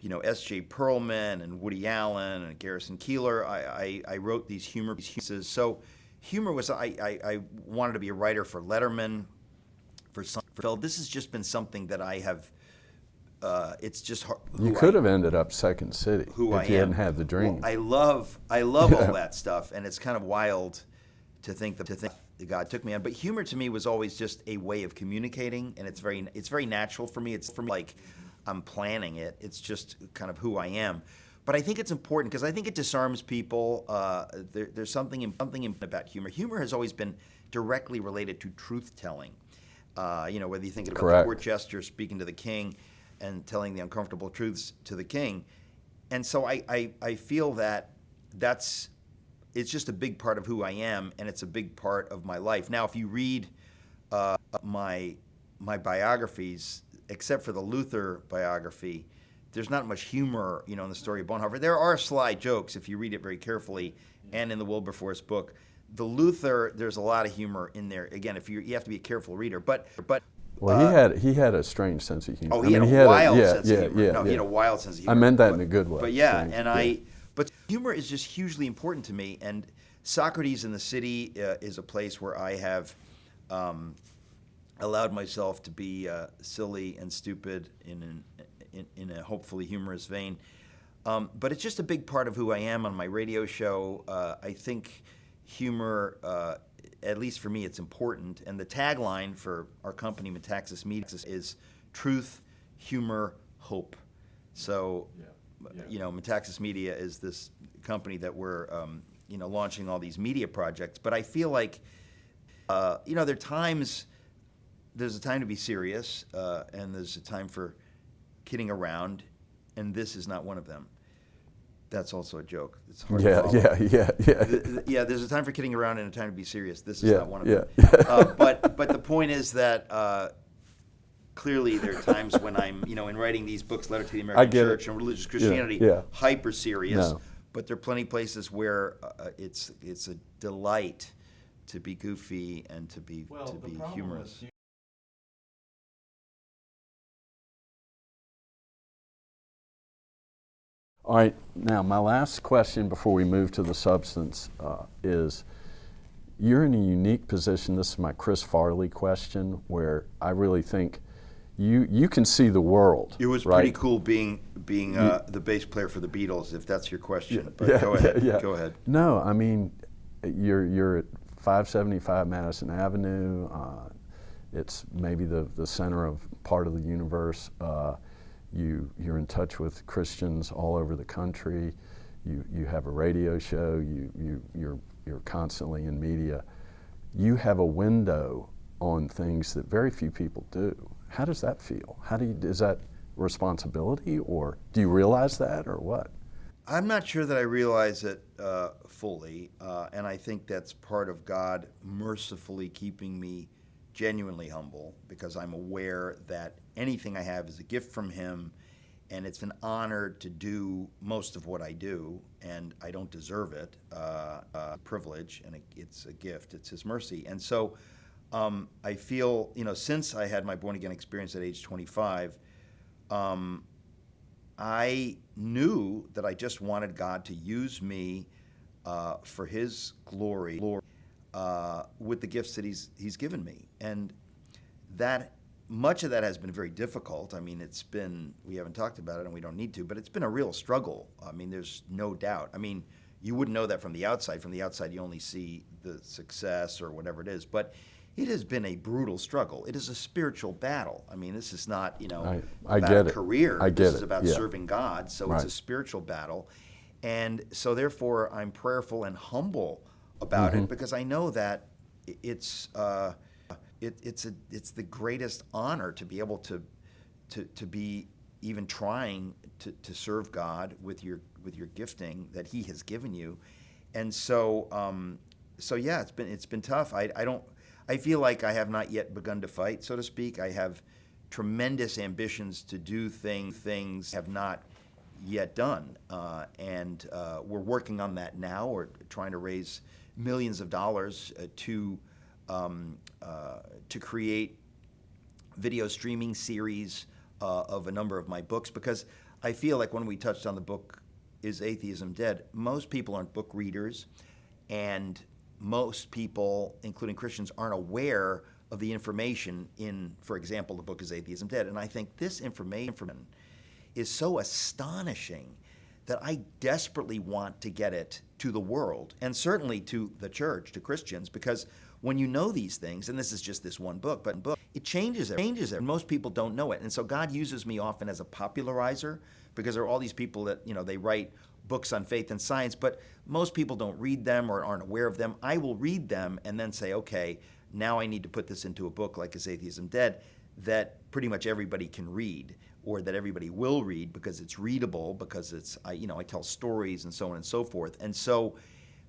Speaker 2: S.J. Perlman and Woody Allen and Garrison Keillor. I wrote these humor pieces. So humor was, I wanted to be a writer for Letterman, for Phil. This has just been something that I have, it's just
Speaker 1: you could have ended up Second City if you hadn't had the dream.
Speaker 2: Well, I love all that stuff, and it's kind of wild to think that God took me on. But humor to me was always just a way of communicating, and it's very natural for me. It's for me like I'm planning it. It's just kind of who I am. But I think it's important because I think it disarms people. There's something about humor. Humor has always been directly related to truth-telling. Whether you think about the court jester speaking to the king and telling the uncomfortable truths to the king. And so I feel that it's just a big part of who I am, and it's a big part of my life. Now, if you read my biographies, except for the Luther biography, there's not much humor, in the story of Bonhoeffer. There are sly jokes if you read it very carefully, and in the Wilberforce book. The Luther, there's a lot of humor in there. Again, if you have to be a careful reader, but
Speaker 1: well, he had a strange sense of humor.
Speaker 2: Oh, he had a wild sense of humor. He had a wild sense of humor.
Speaker 1: I meant that in a good way.
Speaker 2: But but humor is just hugely important to me. And Socrates in the City is a place where I have allowed myself to be silly and stupid in a hopefully humorous vein. But it's just a big part of who I am on my radio show. I think humor, at least for me, it's important. And the tagline for our company, Metaxas Media, is truth, humor, hope. So, Metaxas Media is this company that we're, launching all these media projects. But I feel like, there are times, there's a time to be serious, and there's a time for kidding around, and this is not one of them. That's also a joke. It's hard to follow. Yeah, there's a time for kidding around and a time to be serious. This is not one of them. But the point is that clearly there are times when I'm, in writing these books, Letter to the American Church and Religious Christianity, hyper serious. No. But there are plenty of places where it's a delight to be goofy and to be humorous.
Speaker 1: All right, now my last question before we move to the substance is, you're in a unique position. This is my Chris Farley question, where I really think you can see the world.
Speaker 2: It was pretty cool being the bass player for the Beatles, if that's your question. But go ahead. Go ahead.
Speaker 1: No, I mean, you're at 575 Madison Avenue. It's maybe the center of part of the universe. You're in touch with Christians all over the country. You have a radio show. You're constantly in media. You have a window on things that very few people do. How does that feel? Is that responsibility, or do you realize that, or what?
Speaker 2: I'm not sure that I realize it fully, and I think that's part of God mercifully keeping me genuinely humble, because I'm aware that anything I have is a gift from Him, and it's an honor to do most of what I do, and I don't deserve it. Privilege, and it's a gift. It's His mercy. And so I feel, since I had my born-again experience at age 25, I knew that I just wanted God to use me for His glory. With the gifts that he's given me. And that much of that has been very difficult. I mean, we haven't talked about it and we don't need to, but it's been a real struggle. I mean, there's no doubt. I mean, you wouldn't know that from the outside. From the outside, you only see the success or whatever it is. But it has been a brutal struggle. It is a spiritual battle. I mean, this is not, about a career. This is about serving God. So it's a spiritual battle. And so therefore, I'm prayerful and humble about it, because I know that it's the greatest honor to be able to be even trying to serve God with your gifting that He has given you. And so it's been tough. I feel like I have not yet begun to fight, so to speak. I have tremendous ambitions to do things have not yet done, and we're working on that now. We're trying to raise millions of dollars to create video streaming series of a number of my books, because I feel like when we touched on the book, Is Atheism Dead? Most people aren't book readers, and most people, including Christians, aren't aware of the information in, for example, the book Is Atheism Dead? And I think this information is so astonishing that I desperately want to get it to the world, and certainly to the church, to Christians, because when you know these things, and this is just this one book, but it changes it. And most people don't know it. And so God uses me often as a popularizer, because there are all these people that, they write books on faith and science, but most people don't read them or aren't aware of them. I will read them and then say, okay, now I need to put this into a book like Is Atheism Dead that pretty much everybody can read, or that everybody will read because it's readable, because it's, I tell stories and so on and so forth. And so,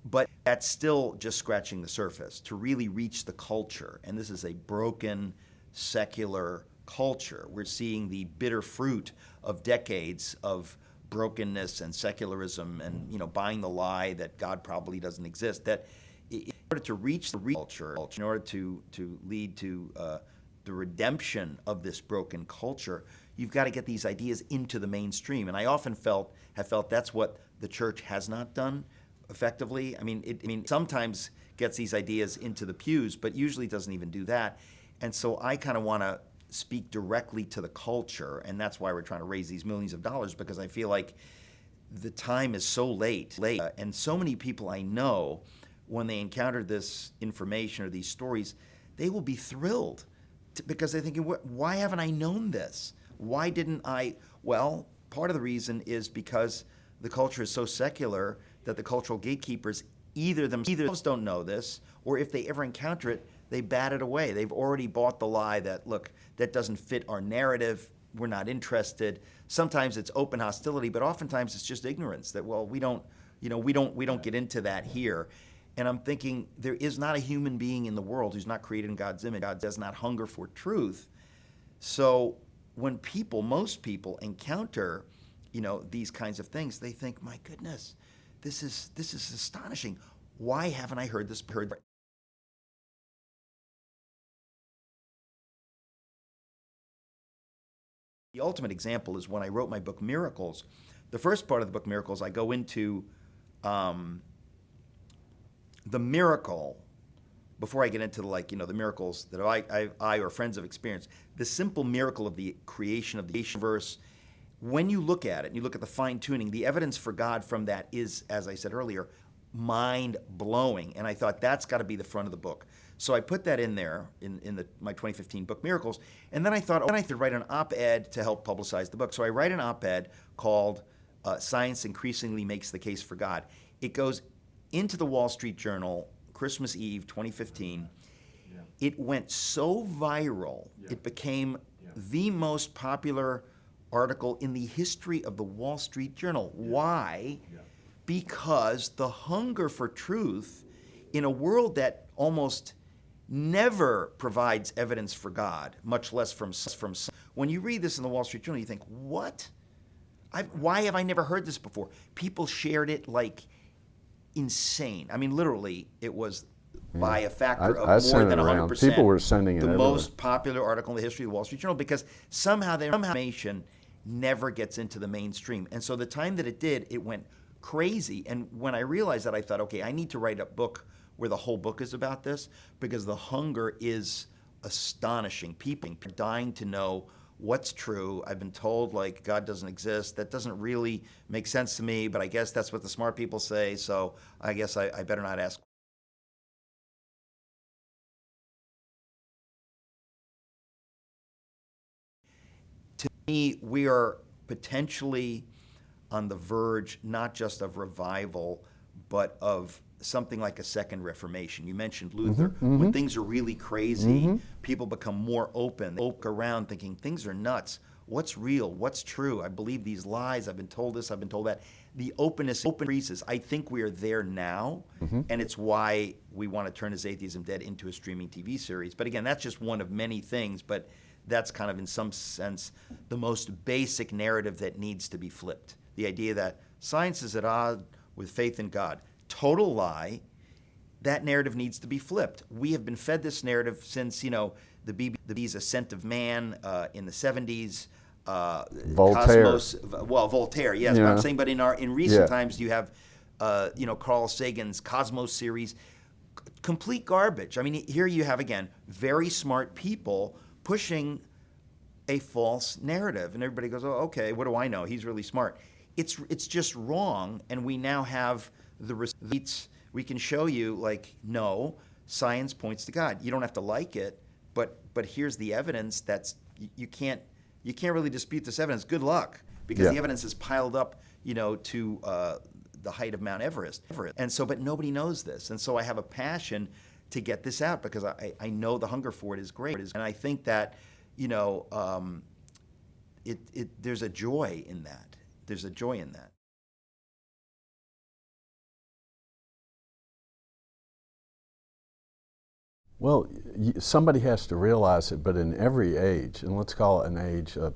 Speaker 2: but that's still just scratching the surface to really reach the culture. And this is a broken, secular culture. We're seeing the bitter fruit of decades of brokenness and secularism and, buying the lie that God probably doesn't exist. That in order to reach the culture, in order to lead to the redemption of this broken culture, you've got to get these ideas into the mainstream. And I often have felt that's what the church has not done effectively. I mean, sometimes gets these ideas into the pews, but usually doesn't even do that. And so I kind of want to speak directly to the culture, and that's why we're trying to raise these millions of dollars, because I feel like the time is so late, and so many people I know, when they encounter this information or these stories, they will be thrilled because they're thinking, why haven't I known this? Why didn't I? Well, part of the reason is because the culture is so secular that the cultural gatekeepers either themselves don't know this, or if they ever encounter it, they bat it away. They've already bought the lie that, look, that doesn't fit our narrative. We're not interested. Sometimes it's open hostility, but oftentimes it's just ignorance that, well, we don't get into that here. And I'm thinking, there is not a human being in the world who's not created in God's image. God does not hunger for truth. So when most people encounter, these kinds of things, they think, my goodness, this is astonishing. Why haven't I heard this? The ultimate example is when I wrote my book, Miracles. The first part of the book, Miracles, I go into the miracle, before I get into the miracles that I or friends have experienced, the simple miracle of the creation of the universe. When you look at it, and you look at the fine-tuning, the evidence for God from that is, as I said earlier, mind-blowing. And I thought that's got to be the front of the book. So I put that in there in my 2015 book, Miracles. And then I thought, I could write an op-ed to help publicize the book. So I write an op-ed called Science Increasingly Makes the Case for God. It goes into the Wall Street Journal, Christmas Eve, 2015. Yeah. It went so viral, it became the most popular article in the history of the Wall Street Journal. Why? Because the hunger for truth in a world that almost never provides evidence for God, much less from when you read this in the Wall Street Journal, you think, what? Why have I never heard this before? People shared it like insane. I mean, literally, it was by a factor of more than 100%.
Speaker 1: People were sending it
Speaker 2: the
Speaker 1: everywhere.
Speaker 2: Most popular article in the history of the Wall Street Journal, because somehow the information never gets into the mainstream. And so the time that it did, it went crazy. And when I realized that, I thought, okay, I need to write a book where the whole book is about this, because the hunger is astonishing. People are dying to know what's true. I've been told, God doesn't exist. That doesn't really make sense to me, but I guess that's what the smart people say, so I guess I better not ask. To me, we are potentially on the verge, not just of revival, but of something like a second Reformation. You mentioned Luther. When things are really crazy, people become more open. They look around thinking, things are nuts. What's real? What's true? I believe these lies. I've been told this. I've been told that. The openness increases. I think we are there now, and it's why we want to turn Is Atheism Dead into a streaming TV series. But again, that's just one of many things, but that's kind of, in some sense, the most basic narrative that needs to be flipped. The idea that science is at odds with faith in God. Total lie. That narrative needs to be flipped. We have been fed this narrative since, the BBC's Ascent of Man in the 70s.
Speaker 1: Voltaire.
Speaker 2: Voltaire, yes.
Speaker 1: Yeah.
Speaker 2: But I'm saying, but in recent
Speaker 1: Yeah.
Speaker 2: times, you have, Carl Sagan's Cosmos series, complete garbage. I mean, here you have, again, very smart people pushing a false narrative, and everybody goes, "Oh, okay, what do I know? He's really smart." It's just wrong, and we now have the receipts. We can show you, like, no, science points to God. You don't have to like it, but here's the evidence. You can't really dispute this evidence. Good luck, because the evidence is piled up, to the height of Mount Everest. And so, but nobody knows this, and so I have a passion to get this out, because I know the hunger for it is great, and I think that, there's a joy in that. There's a joy in that.
Speaker 1: Well, somebody has to realize it, but in every age, and let's call it an age of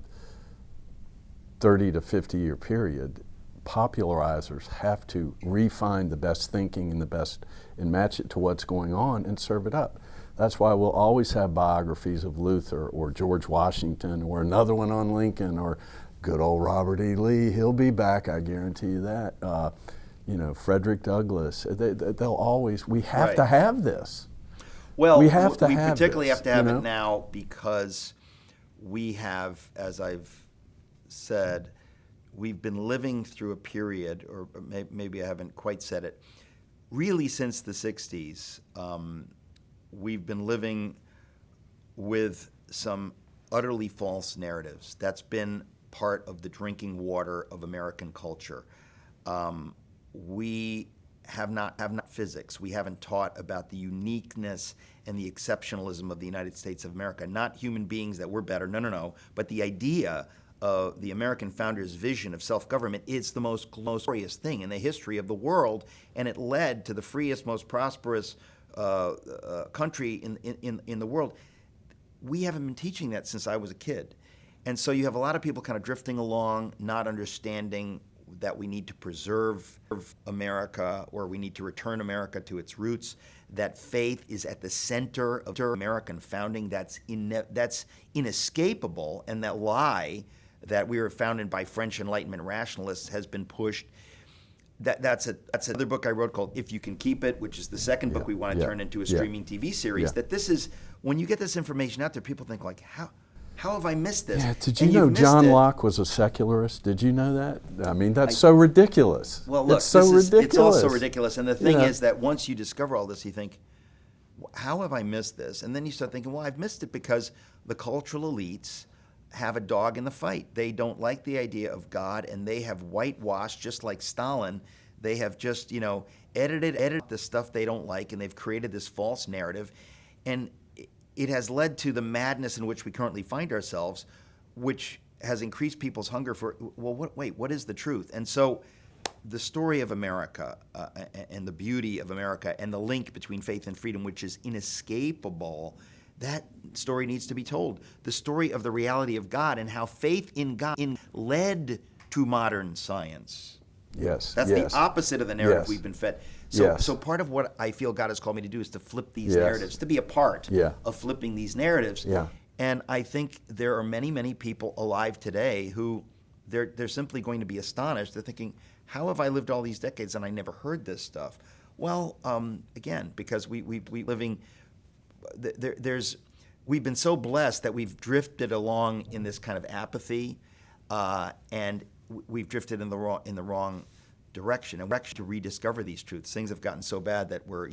Speaker 1: 30 to 50 year period, popularizers have to refine the best thinking and match it to what's going on and serve it up. That's why we'll always have biographies of Luther or George Washington, or another one on Lincoln, or good old Robert E. Lee. He'll be back, I guarantee you that. Frederick Douglass. They'll always. We have to have this.
Speaker 2: Well,
Speaker 1: we
Speaker 2: particularly have to have
Speaker 1: it
Speaker 2: now, because we have, as I've said, we've been living through a period, or maybe I haven't quite said it, really since the 60s. We've been living with some utterly false narratives. That's been part of the drinking water of American culture. We have not physics. We haven't taught about the uniqueness and the exceptionalism of the United States of America. Not human beings that we're better, no. But the idea of the American founders' vision of self-government is the most glorious thing in the history of the world, and it led to the freest, most prosperous country in the world. We haven't been teaching that since I was a kid. And so you have a lot of people kind of drifting along, not understanding that we need to preserve America, or we need to return America to its roots, that faith is at the center of American founding. That's inescapable, and that lie that we were founded by French Enlightenment rationalists has been pushed. That's another book I wrote called If You Can Keep It, which is the second book we want to turn into a streaming TV series. That this is, when you get this information out there, people think, like, how have I missed this?
Speaker 1: Yeah, did you know John Locke was a secularist? Did you know that? I mean, that's so ridiculous.
Speaker 2: Well, look,
Speaker 1: it's ridiculous.
Speaker 2: It's also ridiculous. And the thing is that once you discover all this, you think, how have I missed this? And then you start thinking, well, I've missed it because the cultural elites have a dog in the fight. They don't like the idea of God, and they have whitewashed, just like Stalin. They have just, edited the stuff they don't like, and they've created this false narrative. And it has led to the madness in which we currently find ourselves, which has increased people's hunger for, well, what is the truth? And so the story of America and the beauty of America and the link between faith and freedom, which is inescapable, that story needs to be told. The story of the reality of God and how faith in God led to modern science.
Speaker 1: Yes.
Speaker 2: That's the opposite of the narrative we've been fed. So part of what I feel God has called me to do is to flip these narratives, to be a part of flipping these narratives.
Speaker 1: Yeah.
Speaker 2: And I think there are many, many people alive today who they're simply going to be astonished. They're thinking, how have I lived all these decades and I never heard this stuff? Well, again, because we've been so blessed that we've drifted along in this kind of apathy, and we've drifted in the wrong direction, and we're actually to rediscover these truths. Things have gotten so bad that we're,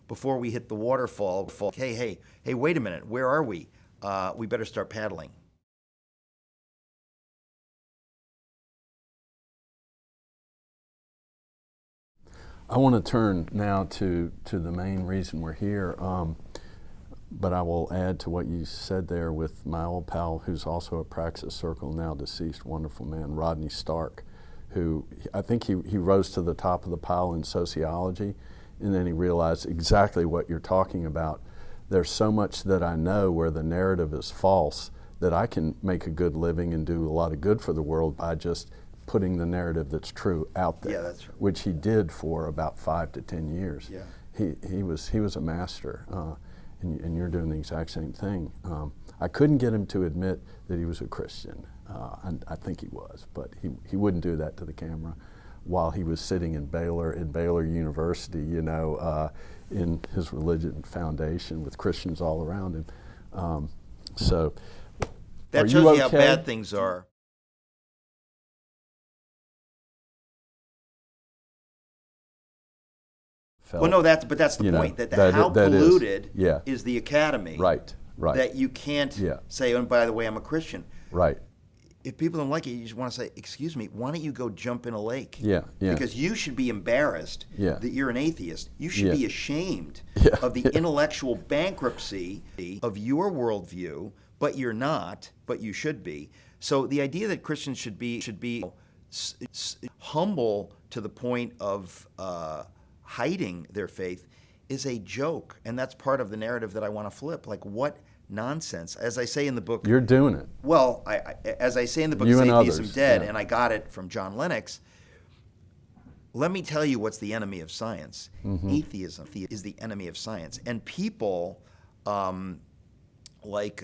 Speaker 2: before we hit the waterfall, hey, wait a minute, where are we? We better start paddling.
Speaker 1: I want to turn now to the main reason we're here, but I will add to what you said there with my old pal, who's also at Praxis Circle, now deceased, wonderful man, Rodney Stark, who I think he rose to the top of the pile in sociology, and then he realized exactly what you're talking about. There's so much that I know where the narrative is false that I can make a good living and do a lot of good for the world by just putting the narrative that's true out there,
Speaker 2: that's right.
Speaker 1: Which he did for about 5 to 10 years.
Speaker 2: Yeah.
Speaker 1: He was a master, and you're doing the exact same thing. I couldn't get him to admit that he was a Christian. And I think he was, but he wouldn't do that to the camera while he was sitting in Baylor University, you know, in his religion foundation with Christians all around him. So
Speaker 2: that shows you how bad things are. Well, no, that's the point. How polluted is the academy?
Speaker 1: Right.
Speaker 2: That you can't say, oh, and by the way, I'm a Christian.
Speaker 1: Right.
Speaker 2: If people don't like it, you just want to say, excuse me, why don't you go jump in a lake?
Speaker 1: Yeah.
Speaker 2: Because you should be embarrassed that you're an atheist. You should be ashamed of the intellectual bankruptcy of your worldview, but you're not, but you should be. So the idea that Christians should be humble to the point of hiding their faith is a joke, and that's part of the narrative that I want to flip. Like, what nonsense? As I say in the book,
Speaker 1: you're doing it.
Speaker 2: Well, as I say in the book, Atheism Dead, and I got it from John Lennox. Let me tell you what's the enemy of science. Atheism is the enemy of science, and people like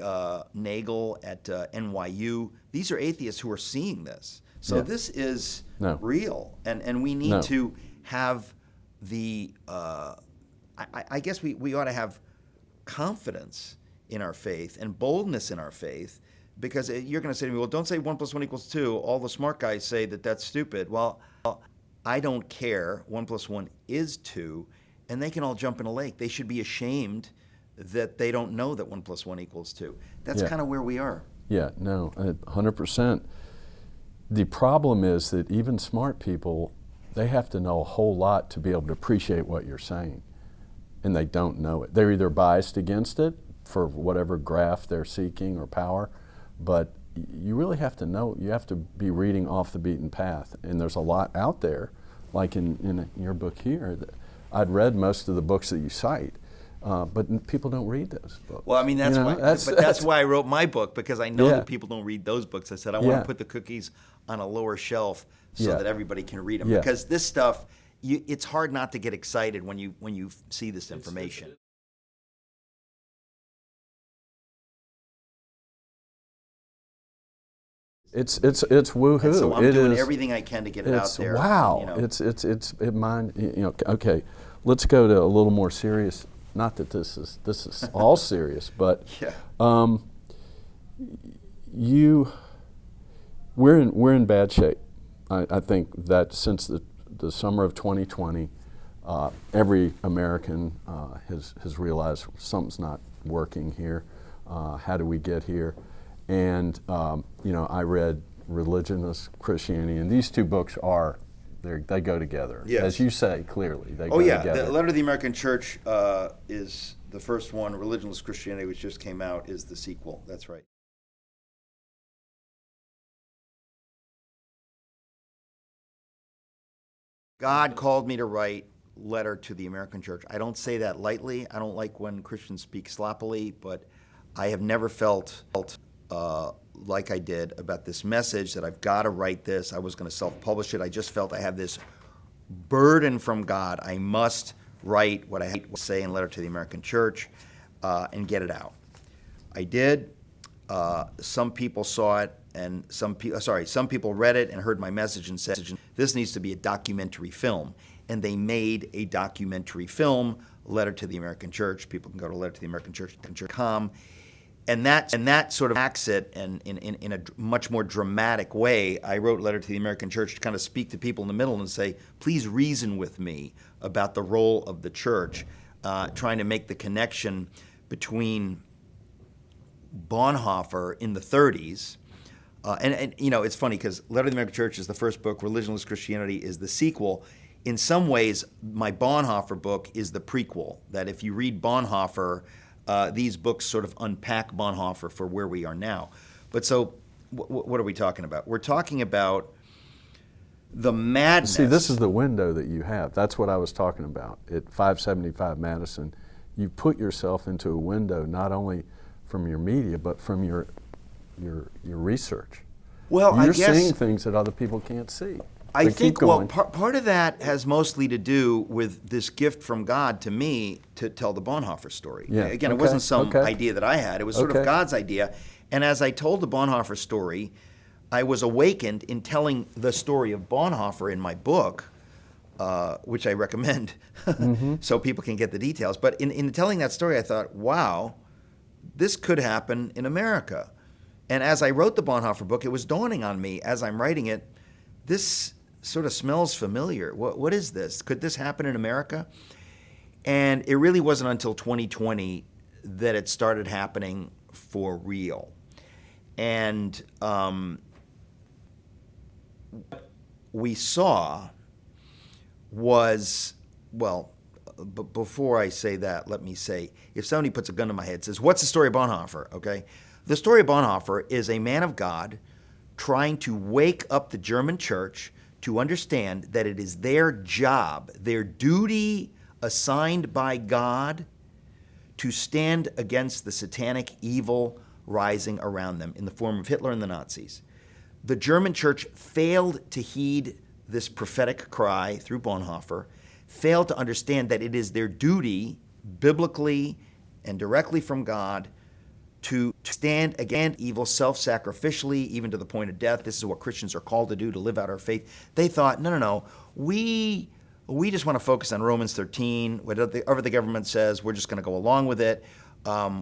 Speaker 2: Nagel at NYU. These are atheists who are seeing this. So this is real, and we need to have the. I guess we ought to have confidence in our faith and boldness in our faith, because you're going to say to me, well, don't say 1 + 1 = 2. All the smart guys say that that's stupid. Well, I don't care. 1 + 1 is 2, and they can all jump in a lake. They should be ashamed that they don't know that 1 + 1 = 2. That's kind of where we are.
Speaker 1: Yeah, no, 100%. The problem is that even smart people, they have to know a whole lot to be able to appreciate what you're saying, and they don't know it. They're either biased against it for whatever graph they're seeking or power, but you really have to know, you have to be reading off the beaten path, and there's a lot out there, like in your book here. I'd read most of the books that you cite, but people don't read those books.
Speaker 2: Well, I mean, that's why I wrote my book, because I know that people don't read those books. I said, I want to put the cookies on a lower shelf so that everybody can read them, because this stuff, it's hard not to get excited when you see this information.
Speaker 1: It's woohoo.
Speaker 2: And so I'm doing everything I can to get it out there.
Speaker 1: Wow.
Speaker 2: You know.
Speaker 1: Okay, let's go to a little more serious. Not that this is all serious, but we're in bad shape. I think that since the summer of 2020, every American has realized something's not working here. How do we get here? And I read Religionless Christianity, and these two books they go together. Yes. As you say clearly, they go together.
Speaker 2: The Letter to the American Church is the first one. Religionless Christianity, which just came out, is the sequel. That's right. God called me to write Letter to the American Church. I don't say that lightly. I don't like when Christians speak sloppily, but I have never felt like I did about this message, that I've got to write this. I was going to self-publish it. I just felt I have this burden from God. I must write what I have to say in Letter to the American Church and get it out. I did. Some people saw it, and some people read it and heard my message and said, this needs to be a documentary film. And they made a documentary film, Letter to the American Church. People can go to lettertotheamericanchurch.com. And that sort of acts it, and in a much more dramatic way. I wrote Letter to the American Church to kind of speak to people in the middle and say, please reason with me about the role of the church, trying to make the connection between Bonhoeffer in the 30s. And it's funny because Letter to the American Church is the first book, Religionless Christianity is the sequel. In some ways, my Bonhoeffer book is the prequel, that if you read Bonhoeffer, these books sort of unpack Bonhoeffer for where we are now. But so, what are we talking about? We're talking about the madness.
Speaker 1: See, this is the window that you have. That's what I was talking about. At 575 Madison, you put yourself into a window not only from your media, but from your research.
Speaker 2: Well,
Speaker 1: you're seeing things that other people can't see.
Speaker 2: I
Speaker 1: But keep
Speaker 2: think, well,
Speaker 1: going.
Speaker 2: part of that has mostly to do with this gift from God to me to tell the Bonhoeffer story.
Speaker 1: Yeah,
Speaker 2: Again, it
Speaker 1: okay,
Speaker 2: wasn't some
Speaker 1: okay.
Speaker 2: idea that I had. It was sort of
Speaker 1: Okay.
Speaker 2: God's idea. And as I told the Bonhoeffer story, I was awakened in telling the story of Bonhoeffer in my book, which I recommend so people can get the details. But in telling that story, I thought, wow, this could happen in America. And as I wrote the Bonhoeffer book, it was dawning on me as I'm writing it, this sort of smells familiar. What is this? Could this happen in America? And it really wasn't until 2020 that it started happening for real. And what we saw was, well, before I say that, let me say, if somebody puts a gun to my head and says, what's the story of Bonhoeffer? Okay. The story of Bonhoeffer is a man of God trying to wake up the German church to understand that it is their job, their duty assigned by God to stand against the satanic evil rising around them in the form of Hitler and the Nazis. The German church failed to heed this prophetic cry through Bonhoeffer, failed to understand that it is their duty, biblically and directly from God, to stand against evil self-sacrificially, even to the point of death. This is what Christians are called to do, to live out our faith. They thought, no, we just want to focus on Romans 13. Whatever the government says, we're just going to go along with it.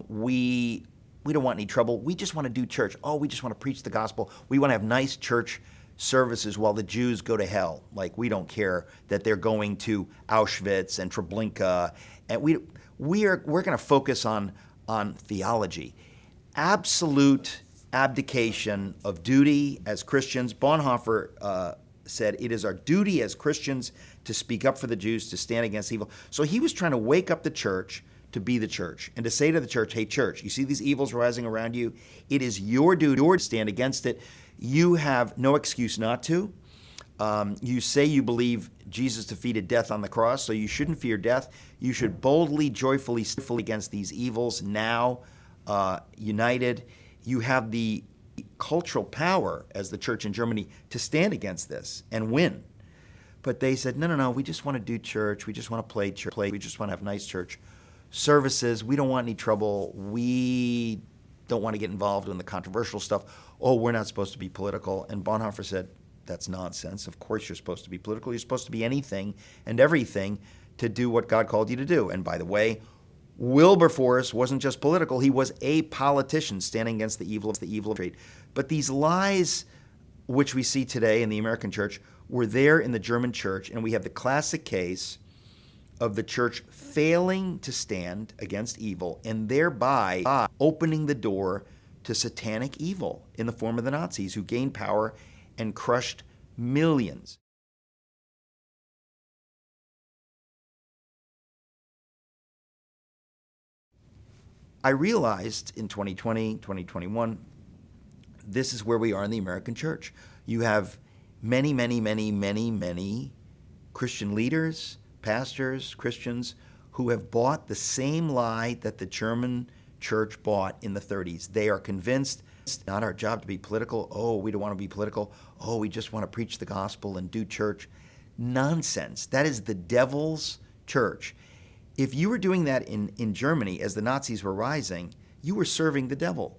Speaker 2: We don't want any trouble. We just want to do church. Oh, we just want to preach the gospel. We want to have nice church services while the Jews go to hell. Like, we don't care that they're going to Auschwitz and Treblinka. And we're going to focus on theology. Absolute abdication of duty as Christians. Bonhoeffer said it is our duty as Christians to speak up for the Jews, to stand against evil. So he was trying to wake up the church to be the church and to say to the church, hey, church, you see these evils rising around you? It is your duty to stand against it. You have no excuse not to. You say you believe Jesus defeated death on the cross, so you shouldn't fear death. You should boldly, joyfully against these evils now, united. You have the cultural power as the church in Germany to stand against this and win. But they said, no, we just want to do church. We just want to play church. We just want to have nice church services. We don't want any trouble. We don't want to get involved in the controversial stuff. Oh, we're not supposed to be political. And Bonhoeffer said, that's nonsense. Of course you're supposed to be political. You're supposed to be anything and everything to do what God called you to do. And by the way, Wilberforce wasn't just political. He was a politician standing against the evil of trade. But these lies, which we see today in the American church, were there in the German church. And we have the classic case of the church failing to stand against evil and thereby opening the door to satanic evil in the form of the Nazis, who gained power and crushed millions. I realized in 2020, 2021, this is where we are in the American church. You have many Christian leaders, pastors, Christians, who have bought the same lie that the German church bought in the 30s. They are convinced it's not our job to be political. Oh, we don't want to be political. Oh, we just want to preach the gospel and do church. Nonsense. That is the devil's church. If you were doing that in Germany as the Nazis were rising, you were serving the devil.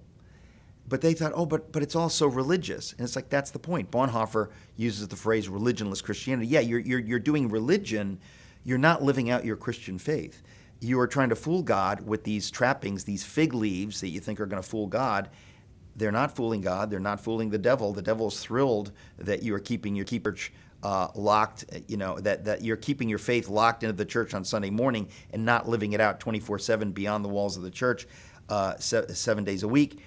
Speaker 2: But they thought, but it's all so religious. And it's like, that's the point. Bonhoeffer uses the phrase religionless Christianity. Yeah, you're doing religion. You're not living out your Christian faith. You are trying to fool God with these trappings, these fig leaves that you think are going to fool God. They're not fooling God. They're not fooling the devil. The devil is thrilled that you are keeping your church locked, that you're keeping your faith locked into the church on Sunday morning and not living it out 24/7 beyond the walls of the church 7 days a week.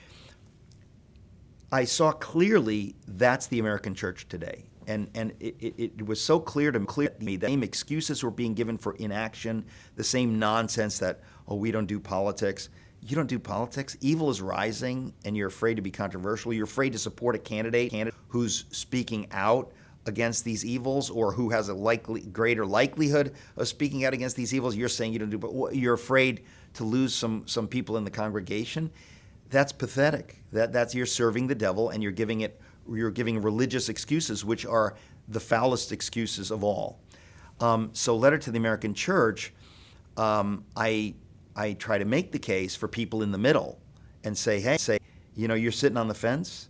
Speaker 2: I saw clearly that's the American church today. And it was so clear to me that the same excuses were being given for inaction, the same nonsense that, we don't do politics. You don't do politics. Evil is rising, and you're afraid to be controversial. You're afraid to support a candidate who's speaking out against these evils, or who has a greater likelihood of speaking out against these evils. You're saying you don't do, but you're afraid to lose some people in the congregation. That's pathetic. That's you're serving the devil, and you're giving religious excuses, which are the foulest excuses of all. So Letter to the American Church, I try to make the case for people in the middle and say, hey, you're sitting on the fence.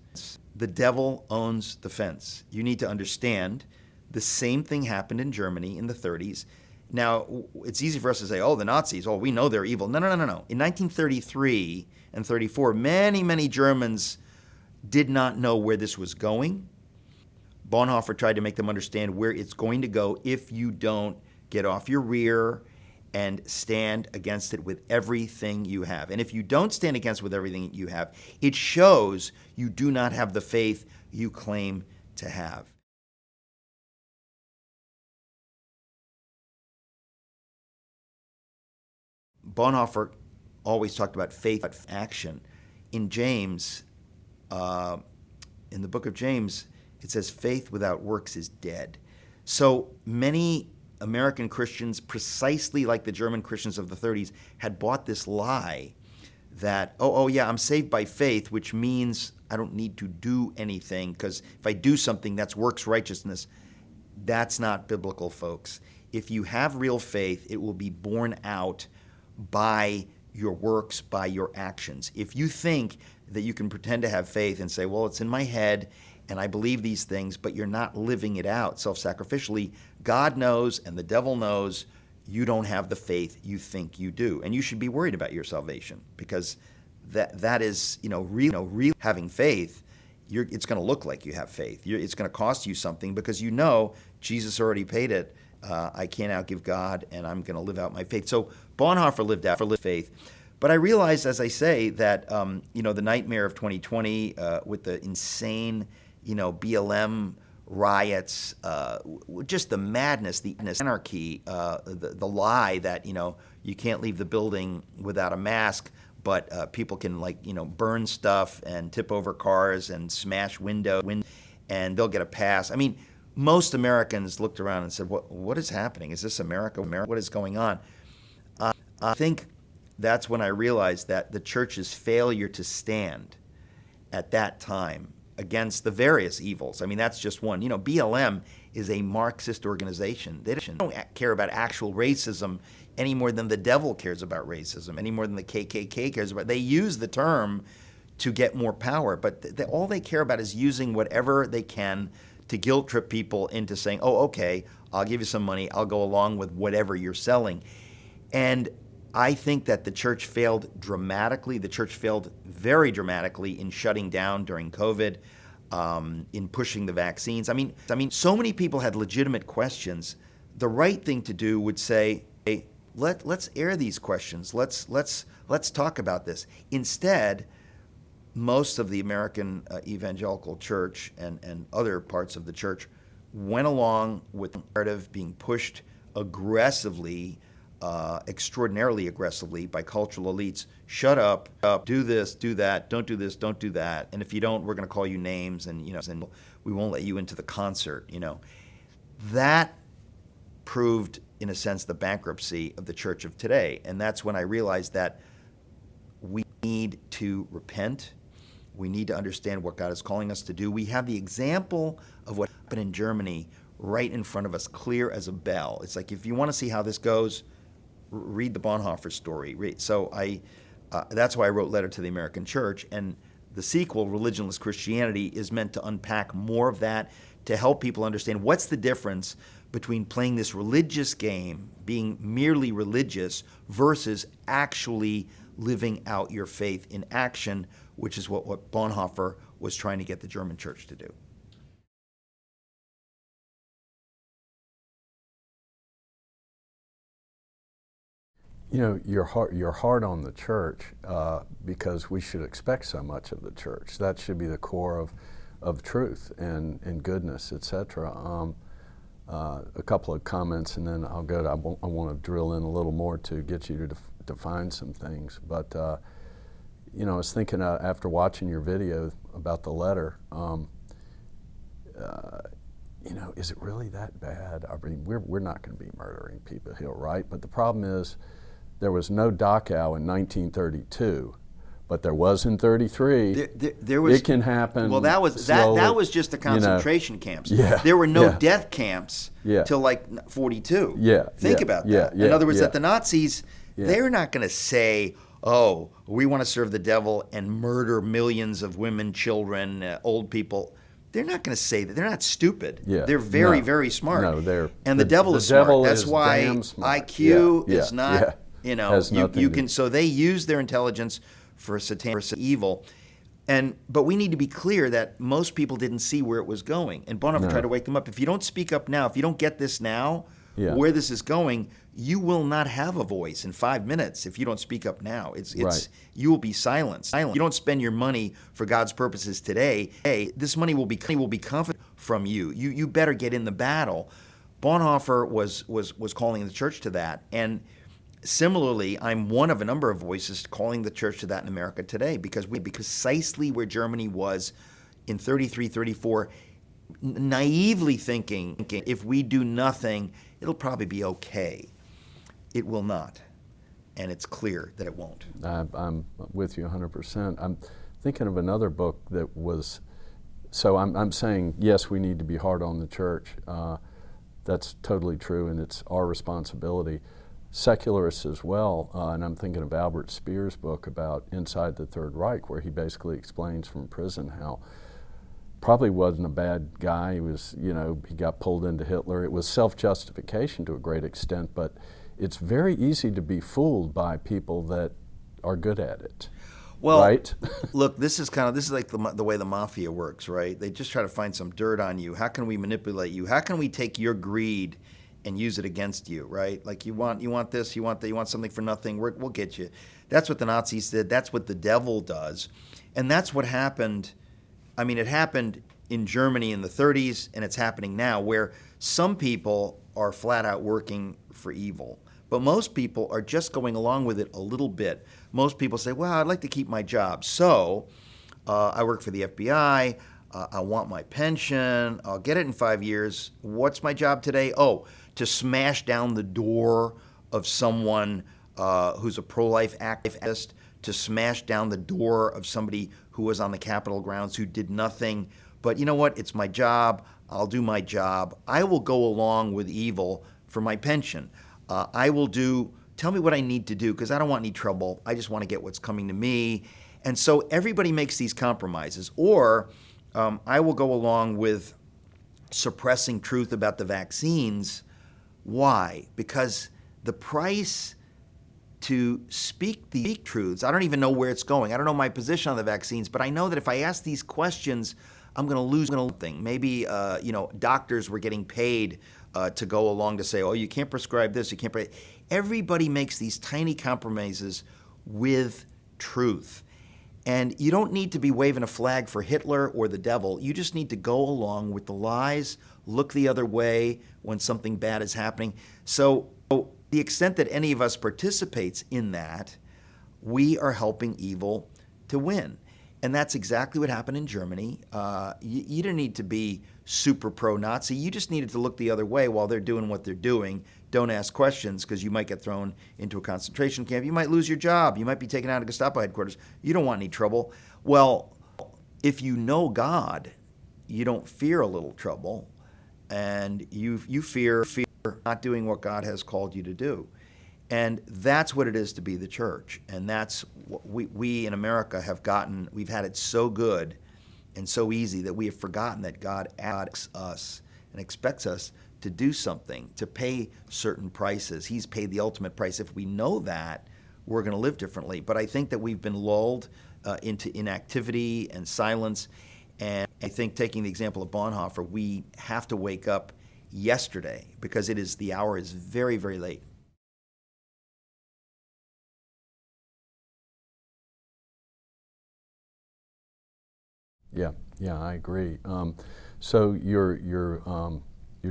Speaker 2: The devil owns the fence. You need to understand the same thing happened in Germany in the 30s. Now, it's easy for us to say, oh, the Nazis, oh, we know they're evil. No. In 1933 and 34, many Germans did not know where this was going. Bonhoeffer tried to make them understand where it's going to go if you don't get off your rear and stand against it with everything you have. And if you don't stand against it with everything you have, it shows you do not have the faith you claim to have. Bonhoeffer always talked about faith, action. In James, in the book of James, it says faith without works is dead. So many American Christians, precisely like the German Christians of the 30s, had bought this lie that, yeah, I'm saved by faith, which means I don't need to do anything, because if I do something, that's works righteousness. That's not biblical, folks. If you have real faith, it will be borne out by your works, by your actions. If you think that you can pretend to have faith and say, well, it's in my head and I believe these things, but you're not living it out self-sacrificially, God knows and the devil knows you don't have the faith you think you do. And you should be worried about your salvation, because that is, real having faith. It's going to look like you have faith. It's going to cost you something, because you know Jesus already paid it. I can't outgive God, and I'm going to live out my faith. So Bonhoeffer lived out faith. But I realized, as I say, that the nightmare of 2020 with the insane, BLM riots, just the madness, the anarchy, the lie that you can't leave the building without a mask, but people can burn stuff and tip over cars and smash windows, and they'll get a pass. I mean, most Americans looked around and said, "What is happening? Is this America? What is going on?" I think that's when I realized that the church's failure to stand at that time against the various evils. I mean, that's just one. BLM is a Marxist organization. They don't care about actual racism any more than the devil cares about racism, any more than the KKK cares about it. They use the term to get more power, but all they care about is using whatever they can to guilt trip people into saying, oh, okay, I'll give you some money, I'll go along with whatever you're selling. And I think that the church failed dramatically. The church failed very dramatically in shutting down during COVID, in pushing the vaccines. I mean, so many people had legitimate questions. The right thing to do would say, hey, let's air these questions. Let's talk about this. Instead, most of the American evangelical church and other parts of the church went along with the narrative being pushed aggressively, extraordinarily aggressively by cultural elites. Shut up, do this, do that, don't do this, don't do that. And if you don't, we're going to call you names, and and we won't let you into the concert. That proved, in a sense, the bankruptcy of the church of today. And that's when I realized that we need to repent. We need to understand what God is calling us to do. We have the example of what happened in Germany right in front of us, clear as a bell. It's like, if you want to see how this goes, read the Bonhoeffer story. So that's why I wrote Letter to the American Church. And the sequel, Religionless Christianity, is meant to unpack more of that, to help people understand what's the difference between playing this religious game, being merely religious, versus actually living out your faith in action, which is what Bonhoeffer was trying to get the German church to do.
Speaker 1: You're hard on the church because we should expect so much of the church. That should be the core of truth and goodness, etc. A couple of comments, and then I'll go to, I want to drill in a little more to get you to define some things. But I was thinking after watching your video about the letter, is it really that bad? I mean, we're not going to be murdering people here, right? But the problem is, there was no Dachau in 1932, but there was in 33.
Speaker 2: There was.
Speaker 1: It can happen.
Speaker 2: Well, that was
Speaker 1: slowly,
Speaker 2: that was just the concentration camps.
Speaker 1: Yeah,
Speaker 2: there were no
Speaker 1: yeah.
Speaker 2: death camps
Speaker 1: Yeah.
Speaker 2: till like 42.
Speaker 1: Yeah,
Speaker 2: Think
Speaker 1: yeah,
Speaker 2: about
Speaker 1: yeah,
Speaker 2: that.
Speaker 1: yeah,
Speaker 2: In other words,
Speaker 1: yeah.
Speaker 2: that the Nazis, they're not going to say, "Oh, we want to serve the devil and murder millions of women, children, old people." They're not going to say that. They're not stupid.
Speaker 1: Yeah.
Speaker 2: They're very,
Speaker 1: No.
Speaker 2: very smart.
Speaker 1: No,
Speaker 2: and the devil is smart. That's why
Speaker 1: damn smart.
Speaker 2: IQ
Speaker 1: Yeah,
Speaker 2: is
Speaker 1: yeah,
Speaker 2: not.
Speaker 1: yeah.
Speaker 2: You know,
Speaker 1: Has nothing
Speaker 2: you
Speaker 1: to
Speaker 2: can.
Speaker 1: do.
Speaker 2: So they use their intelligence for satanic evil, but we need to be clear that most people didn't see where it was going. And Bonhoeffer tried to wake them up. If you don't speak up now, if you don't get this now,
Speaker 1: Yeah.
Speaker 2: where this is going, you will not have a voice in 5 minutes if you don't speak up now. It's
Speaker 1: Right.
Speaker 2: You will be silenced. You don't spend your money for God's purposes today. Hey, this money will be confident from you. You better get in the battle. Bonhoeffer was calling the church to that, and similarly, I'm one of a number of voices calling the church to that in America today, because precisely where Germany was in 33, 34, naively thinking if we do nothing, it'll probably be okay. It will not, and it's clear that it won't.
Speaker 1: I'm with you 100%. I'm thinking of another book that was, so I'm saying, yes, we need to be hard on the church. That's totally true, and it's our responsibility. Secularists as well, and I'm thinking of Albert Speer's book about Inside the Third Reich, where he basically explains from prison how probably wasn't a bad guy. He was, he got pulled into Hitler. It was self-justification to a great extent, but it's very easy to be fooled by people that are good at it.
Speaker 2: Well,
Speaker 1: right?
Speaker 2: Look, this is like the way the mafia works, right? They just try to find some dirt on you. How can we manipulate you? How can we take your greed and use it against you, right? Like you want this, you want that, you want something for nothing. We'll get you. That's what the Nazis did. That's what the devil does, and that's what happened. I mean, it happened in Germany in the 30s, and it's happening now, where some people are flat out working for evil. But most people are just going along with it a little bit. Most people say, well, I'd like to keep my job. So I work for the FBI. I want my pension. I'll get it in 5 years. What's my job today? Oh, to smash down the door of someone who's a pro-life activist, to smash down the door of somebody who was on the Capitol grounds who did nothing. But you know what? It's my job. I'll do my job. I will go along with evil for my pension. Tell me what I need to do, because I don't want any trouble. I just want to get what's coming to me. And so everybody makes these compromises. Or I will go along with suppressing truth about the vaccines. Why? Because the price to speak the truths, I don't even know where it's going. I don't know my position on the vaccines, but I know that if I ask these questions, I'm going to lose something. Maybe, doctors were getting paid to go along to say, oh, you can't prescribe this, you can't. Everybody makes these tiny compromises with truth. And you don't need to be waving a flag for Hitler or the devil. You just need to go along with the lies, look the other way when something bad is happening. So the extent that any of us participates in that, we are helping evil to win. And that's exactly what happened in Germany. You didn't need to be super pro-Nazi. You just needed to look the other way while they're doing what they're doing. Don't ask questions, because you might get thrown into a concentration camp. You might lose your job. You might be taken out of Gestapo headquarters. You don't want any trouble. Well, if you know God, you don't fear a little trouble, and you fear not doing what God has called you to do. And that's what it is to be the church. And that's what we in America have gotten. We've had it so good and so easy that we have forgotten that God asks us and expects us to do something, to pay certain prices. He's paid the ultimate price. If we know that, we're going to live differently. But I think that we've been lulled into inactivity and silence. And I think, taking the example of Bonhoeffer, we have to wake up yesterday, because the hour is very, very late.
Speaker 1: Yeah, I agree. So your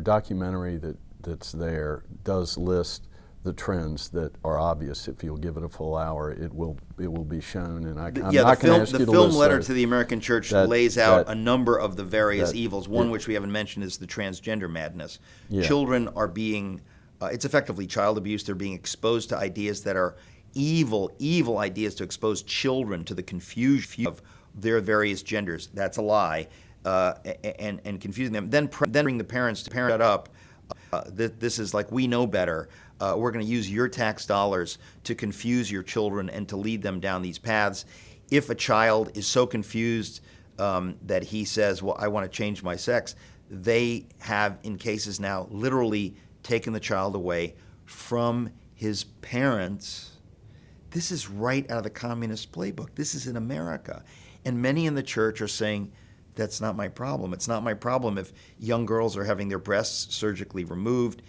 Speaker 1: documentary that's there does list the trends that are obvious. If you'll give it a full hour, it will be shown. And I'm not going to ask you to list
Speaker 2: the film letter
Speaker 1: those.
Speaker 2: to the American Church lays out a number of the various evils. One which we haven't mentioned is the transgender madness.
Speaker 1: Yeah.
Speaker 2: Children are being, it's effectively child abuse. They're being exposed to ideas that are evil ideas to expose children to the confusion of their various genders. That's a lie, and confusing them. Then bring the parents to parent up. This is like, we know better. We're going to use your tax dollars to confuse your children and to lead them down these paths. If a child is so confused that he says, well, I want to change my sex, they have, in cases now, literally taken the child away from his parents. This is right out of the communist playbook. This is in America. And many in the church are saying, that's not my problem. It's not my problem if young girls are having their breasts surgically removed.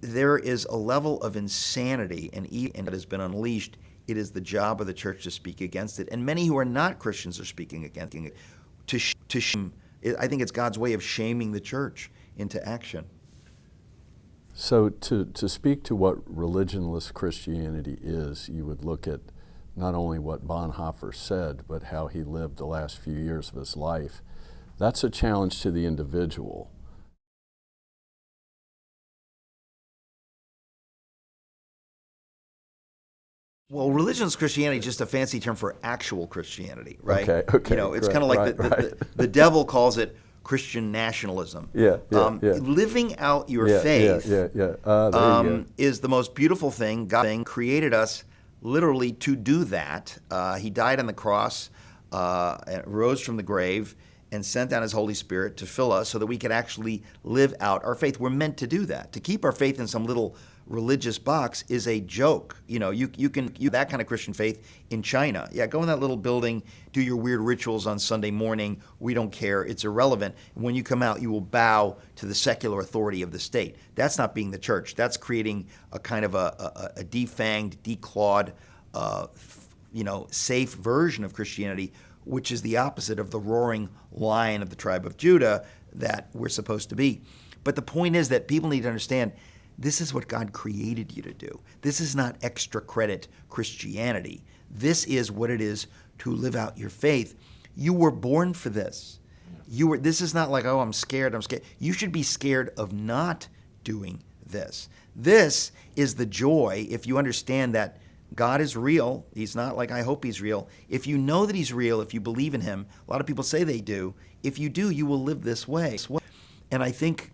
Speaker 2: There is a level of insanity and that has been unleashed. It is the job of the church to speak against it. And many who are not Christians are speaking against it. I think it's God's way of shaming the church into action.
Speaker 1: So to speak to what religionless Christianity is, you would look at not only what Bonhoeffer said, but how he lived the last few years of his life. That's a challenge to the individual.
Speaker 2: Well, religionless Christianity is just a fancy term for actual Christianity, right?
Speaker 1: Okay.
Speaker 2: You know, it's kind of like the devil calls it Christian nationalism.
Speaker 1: Yeah.
Speaker 2: Living out your faith is the most beautiful thing. God created us literally to do that. He died on the cross, rose from the grave, and sent down his Holy Spirit to fill us so that we could actually live out our faith. We're meant to do that. To keep our faith in some little religious box is a joke. You know, you can that kind of Christian faith in China. Yeah, go in that little building, do your weird rituals on Sunday morning. We don't care. It's irrelevant. When you come out, you will bow to the secular authority of the state. That's not being the church. That's creating a kind of a defanged, declawed, safe version of Christianity, which is the opposite of the roaring lion of the tribe of Judah that we're supposed to be. But the point is that people need to understand this is what God created you to do. This is not extra credit Christianity. This is what it is to live out your faith. You were born for this. This is not like, oh, I'm scared. You should be scared of not doing this. This is the joy if you understand that God is real. He's not like, I hope he's real. If you know that he's real, if you believe in him, a lot of people say they do. If you do, you will live this way. And I think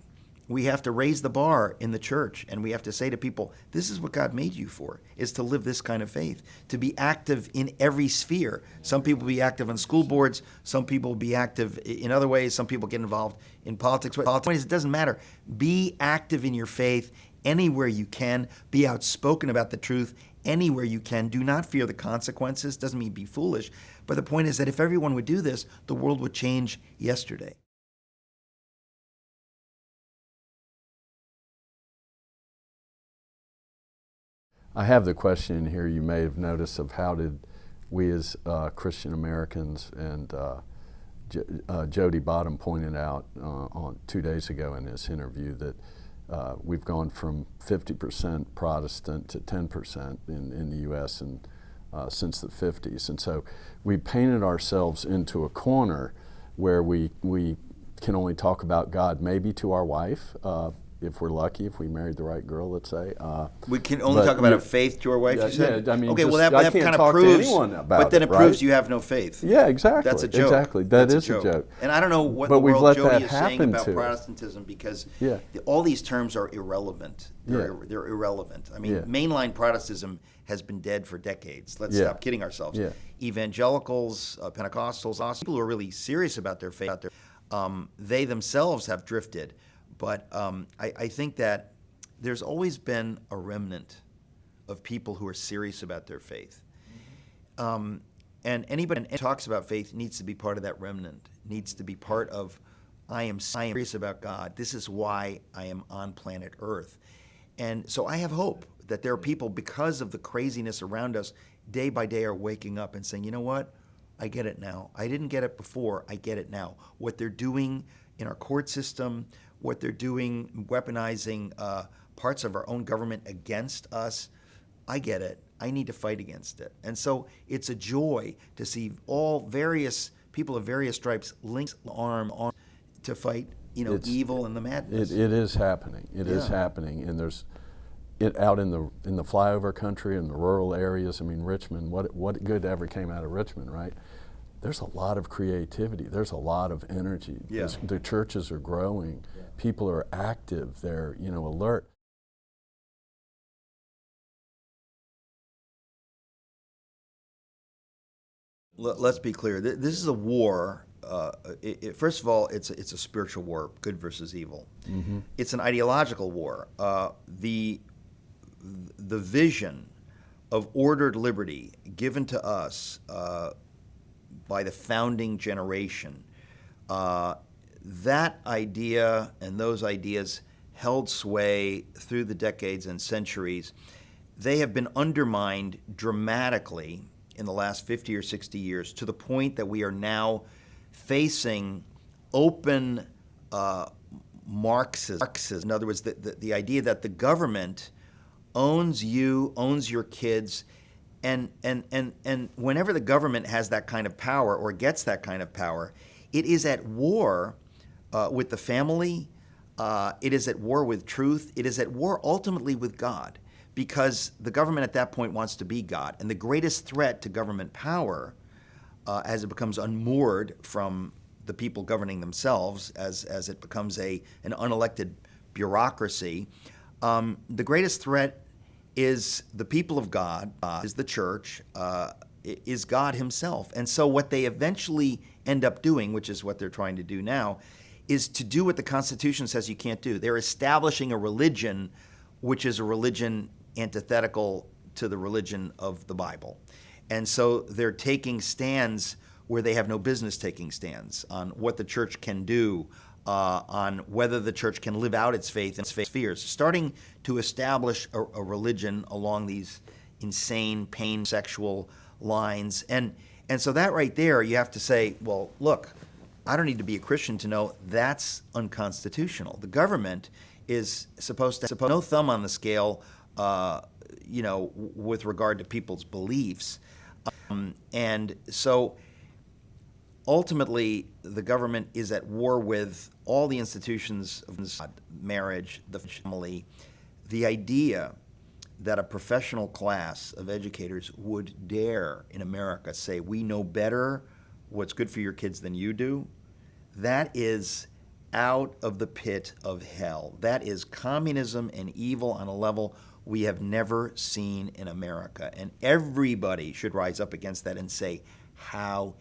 Speaker 2: we have to raise the bar in the church, and we have to say to people, this is what God made you for, is to live this kind of faith, to be active in every sphere. Some people be active on school boards, some people be active in other ways, some people get involved in politics. But the point is, it doesn't matter. Be active in your faith anywhere you can. Be outspoken about the truth anywhere you can. Do not fear the consequences. Doesn't mean be foolish. But the point is that if everyone would do this, the world would change yesterday.
Speaker 1: I have the question here you may have noticed of how did we as Christian Americans, and Jody Bottom pointed out on 2 days ago in his interview that we've gone from 50% Protestant to 10% in the U.S. and since the 50s. And so we painted ourselves into a corner where we can only talk about God maybe to our wife, if we're lucky, if we married the right girl, let's say.
Speaker 2: We can only talk about a faith to our wife, you said?
Speaker 1: Yeah, I mean,
Speaker 2: okay,
Speaker 1: just,
Speaker 2: well, that kind of proves, but then it proves you have no faith.
Speaker 1: Yeah, exactly.
Speaker 2: That's a joke.
Speaker 1: Exactly, that's a joke.
Speaker 2: And I don't know what
Speaker 1: but
Speaker 2: the world Jody is
Speaker 1: saying
Speaker 2: about Protestantism, because all these terms are irrelevant. They're irrelevant. I mean, mainline Protestantism has been dead for decades. Let's stop kidding ourselves. Evangelicals, Pentecostals, people who are really serious about their faith, they themselves have drifted. But I think that there's always been a remnant of people who are serious about their faith. And anybody who talks about faith needs to be part of that remnant, needs to be part of, I am serious about God. This is why I am on planet Earth. And so I have hope that there are people, because of the craziness around us, day by day are waking up and saying, you know what? I get it now. I didn't get it before. I get it now. What they're doing in our court system, what they're doing, weaponizing parts of our own government against us, I get it. I need to fight against it. And so it's a joy to see all various people of various stripes linked arm to fight, evil and the madness.
Speaker 1: It is happening. It is happening, and there's out in the flyover country, in the rural areas. I mean, Richmond, what good ever came out of Richmond, right? There's a lot of creativity. There's a lot of energy.
Speaker 2: Yeah.
Speaker 1: The churches are growing. Yeah. People are active. They're, alert.
Speaker 2: Let's be clear. This is a war. First of all, it's a spiritual war, good versus evil. Mm-hmm. It's an ideological war. The vision of ordered liberty given to us by the founding generation, that idea and those ideas held sway through the decades and centuries. They have been undermined dramatically in the last 50 or 60 years, to the point that we are now facing open Marxism. In other words, the idea that the government owns you, owns your kids, and whenever the government has that kind of power or gets that kind of power, it is at war with the family, it is at war with truth, it is at war ultimately with God. Because the government at that point wants to be God. And the greatest threat to government power, as it becomes unmoored from the people governing themselves, as it becomes an unelected bureaucracy, the greatest threat is the people of God, is the church, is God himself. And so what they eventually end up doing, which is what they're trying to do now, is to do what the Constitution says you can't do. They're establishing a religion which is a religion antithetical to the religion of the Bible. And so they're taking stands where they have no business taking stands on what the church can do, on whether the church can live out its faith in spheres, starting to establish a religion along these insane, sexual lines. And so that right there, you have to say, well, look, I don't need to be a Christian to know that's unconstitutional. The government is supposed to have no thumb on the scale, with regard to people's beliefs. And so ultimately, the government is at war with all the institutions of marriage, the family. The idea that a professional class of educators would dare in America say, we know better what's good for your kids than you do, that is out of the pit of hell. That is communism and evil on a level we have never seen in America. And everybody should rise up against that and say, how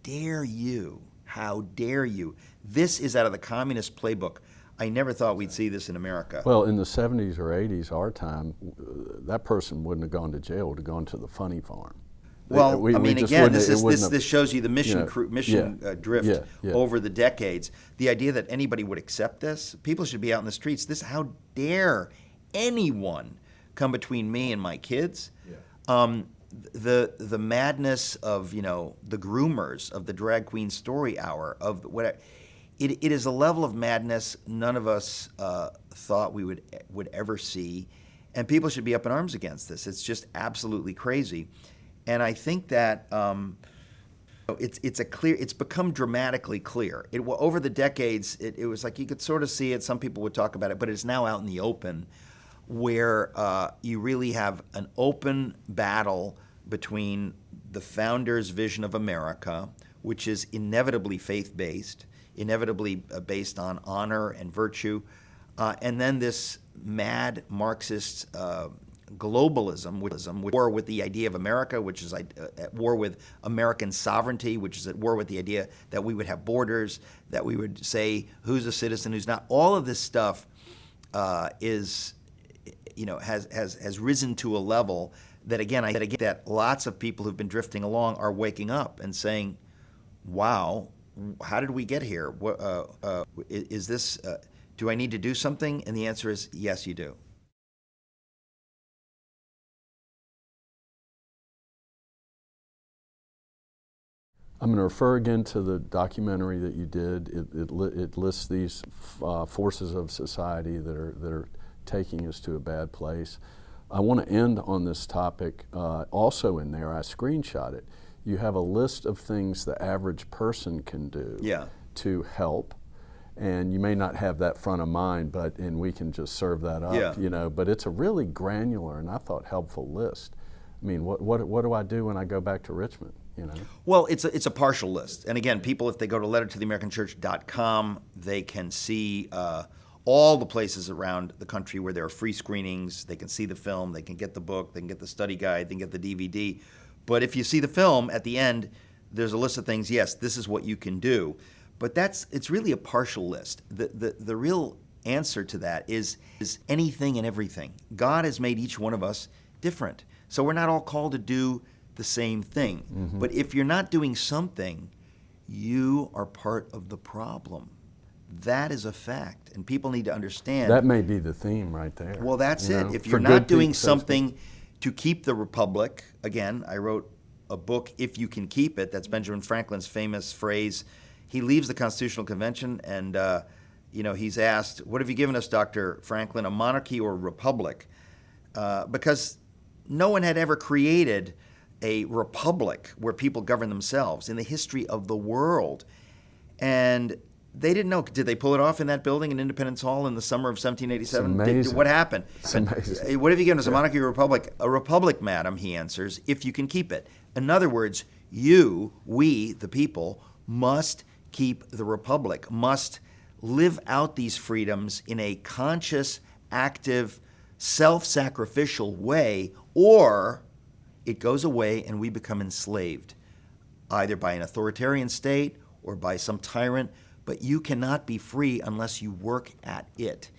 Speaker 2: dare you? How dare you? This is out of the communist playbook. I never thought we'd see this in America.
Speaker 1: Well, in the 70s or 80s, our time, that person wouldn't have gone to jail, would have gone to the funny farm.
Speaker 2: Well, this shows you the mission drift over the decades. The idea that anybody would accept this, people should be out in the streets. How dare anyone come between me and my kids? Yeah. The madness of the groomers of the drag queen story hour of what it is a level of madness none of us thought we would ever see, and people should be up in arms against this. It's just absolutely crazy. And I think that it's become dramatically clear. Over the decades, it was like you could sort of see it. Some people would talk about it, but it's now out in the open, where you really have an open battle between the founders' vision of America, which is inevitably faith-based, inevitably based on honor and virtue, and then this mad Marxist globalism, war with the idea of America, which is at war with American sovereignty, which is at war with the idea that we would have borders, that we would say who's a citizen, who's not. All of this stuff has risen to a level that, again, I think that lots of people who've been drifting along are waking up and saying, wow, how did we get here? Is this, do I need to do something? And the answer is yes, you do.
Speaker 1: I'm going to refer again to the documentary that you did. It lists these forces of society that are taking us to a bad place. I want to end on this topic. Also in there, I screenshot it. You have a list of things the average person can do to help. and you may not have that front of mind, and we can just serve that up,
Speaker 2: Yeah.
Speaker 1: you know. But it's a really granular and I thought helpful list. I mean, what do I do when I go back to Richmond, you know?
Speaker 2: Well, it's a partial list. And again, people, if they go to lettertotheamericanchurch.com, they can see all the places around the country where there are free screenings. They can see the film, they can get the book, they can get the study guide, they can get the DVD. But if you see the film, at the end, there's a list of things, yes, this is what you can do. But it's really a partial list. The real answer to that is anything and everything. God has made each one of us different. So we're not all called to do the same thing. Mm-hmm. But if you're not doing something, you are part of the problem. That is a fact, and people need to understand.
Speaker 1: That may be the theme right there.
Speaker 2: Well, that's it.
Speaker 1: Know?
Speaker 2: If you're not doing something to keep the republic, again, I wrote a book, If You Can Keep It. That's Benjamin Franklin's famous phrase. He leaves the Constitutional Convention, and he's asked, "What have you given us, Dr. Franklin, a monarchy or a republic?" Because no one had ever created a republic where people govern themselves in the history of the world. And they didn't know. Did they pull it off in that building in Independence Hall in the summer of 1787?
Speaker 1: It's amazing.
Speaker 2: What happened?
Speaker 1: It's amazing.
Speaker 2: What have you given us, a monarchy or a republic? A republic, madam, he answers, if you can keep it. In other words, we, the people, must keep the republic, must live out these freedoms in a conscious, active, self-sacrificial way, or it goes away and we become enslaved, either by an authoritarian state or by some tyrant. But you cannot be free unless you work at it.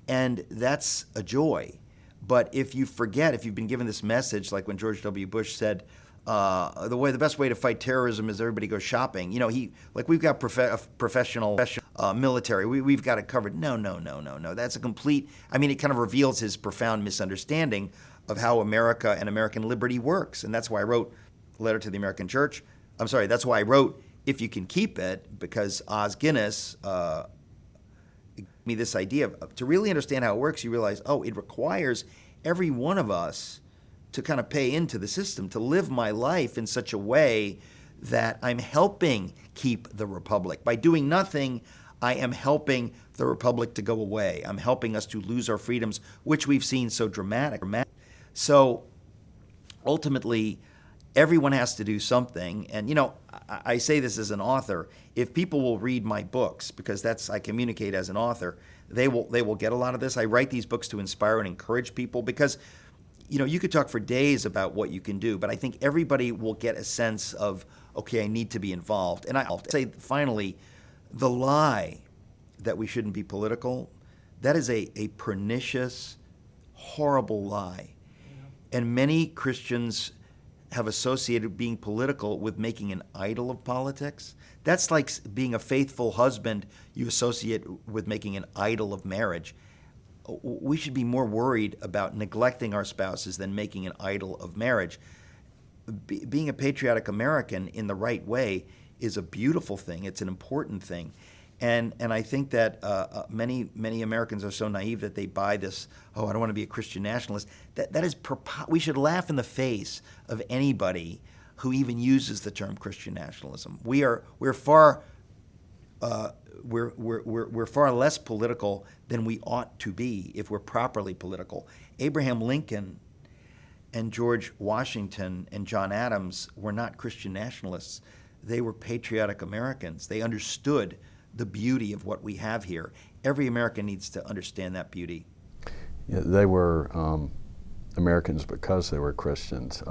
Speaker 2: And that's a joy. But if you forget, if you've been given this message, like when George W. Bush said, the best way to fight terrorism is everybody goes shopping. You know, we've got professional military. We've got it covered. No. That's a complete, it kind of reveals his profound misunderstanding of how America and American liberty works. And that's why I wrote Letter to the American Church. That's why I wrote If You Can Keep It, because Os Guinness gave me this idea of, to really understand how it works, you realize, it requires every one of us to kind of pay into the system, to live my life in such a way that I'm helping keep the republic. By doing nothing, I am helping the republic to go away. I'm helping us to lose our freedoms, which we've seen so dramatic. So ultimately, everyone has to do something. And, I say this as an author. If people will read my books, because I communicate as an author, they will get a lot of this. I write these books to inspire and encourage people because, you could talk for days about what you can do, but I think everybody will get a sense of, okay, I need to be involved. And I'll say, finally, the lie that we shouldn't be political, that is a pernicious, horrible lie. Yeah. And many Christians have associated being political with making an idol of politics. That's like being a faithful husband you associate with making an idol of marriage. We should be more worried about neglecting our spouses than making an idol of marriage. Being a patriotic American in the right way is a beautiful thing. It's an important thing. And I think that many Americans are so naive that they buy this, I don't want to be a Christian nationalist. That is, we should laugh in the face of anybody who even uses the term Christian nationalism. We're far less political than we ought to be if we're properly political. Abraham Lincoln and George Washington and John Adams were not Christian nationalists. They were patriotic Americans. They understood the beauty of what we have here. Every American needs to understand that beauty.
Speaker 1: Yeah, they were Americans because they were Christians.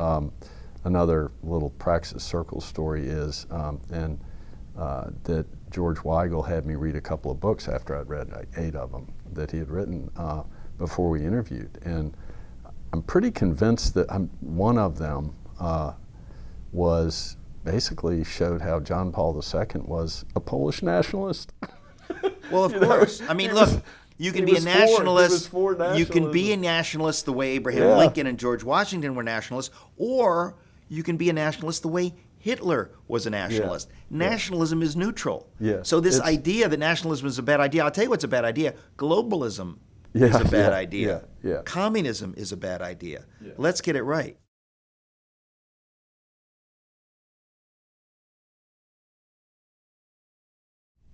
Speaker 1: Another little Praxis Circle story is that George Weigel had me read a couple of books after I'd read 8 of them that he had written before we interviewed. And I'm pretty convinced that one of them was basically showed how John Paul II was a Polish nationalist.
Speaker 2: Well, of course. Look, you can be a nationalist. You can be a nationalist the way Abraham Lincoln and George Washington were nationalists, or you can be a nationalist the way Hitler was a nationalist. Yeah. Nationalism is neutral.
Speaker 1: Yeah.
Speaker 2: So this idea that nationalism is a bad idea, I'll tell you what's a bad idea. Globalism is a bad idea.
Speaker 1: Yeah.
Speaker 2: Communism is a bad idea. Yeah. Let's get it right.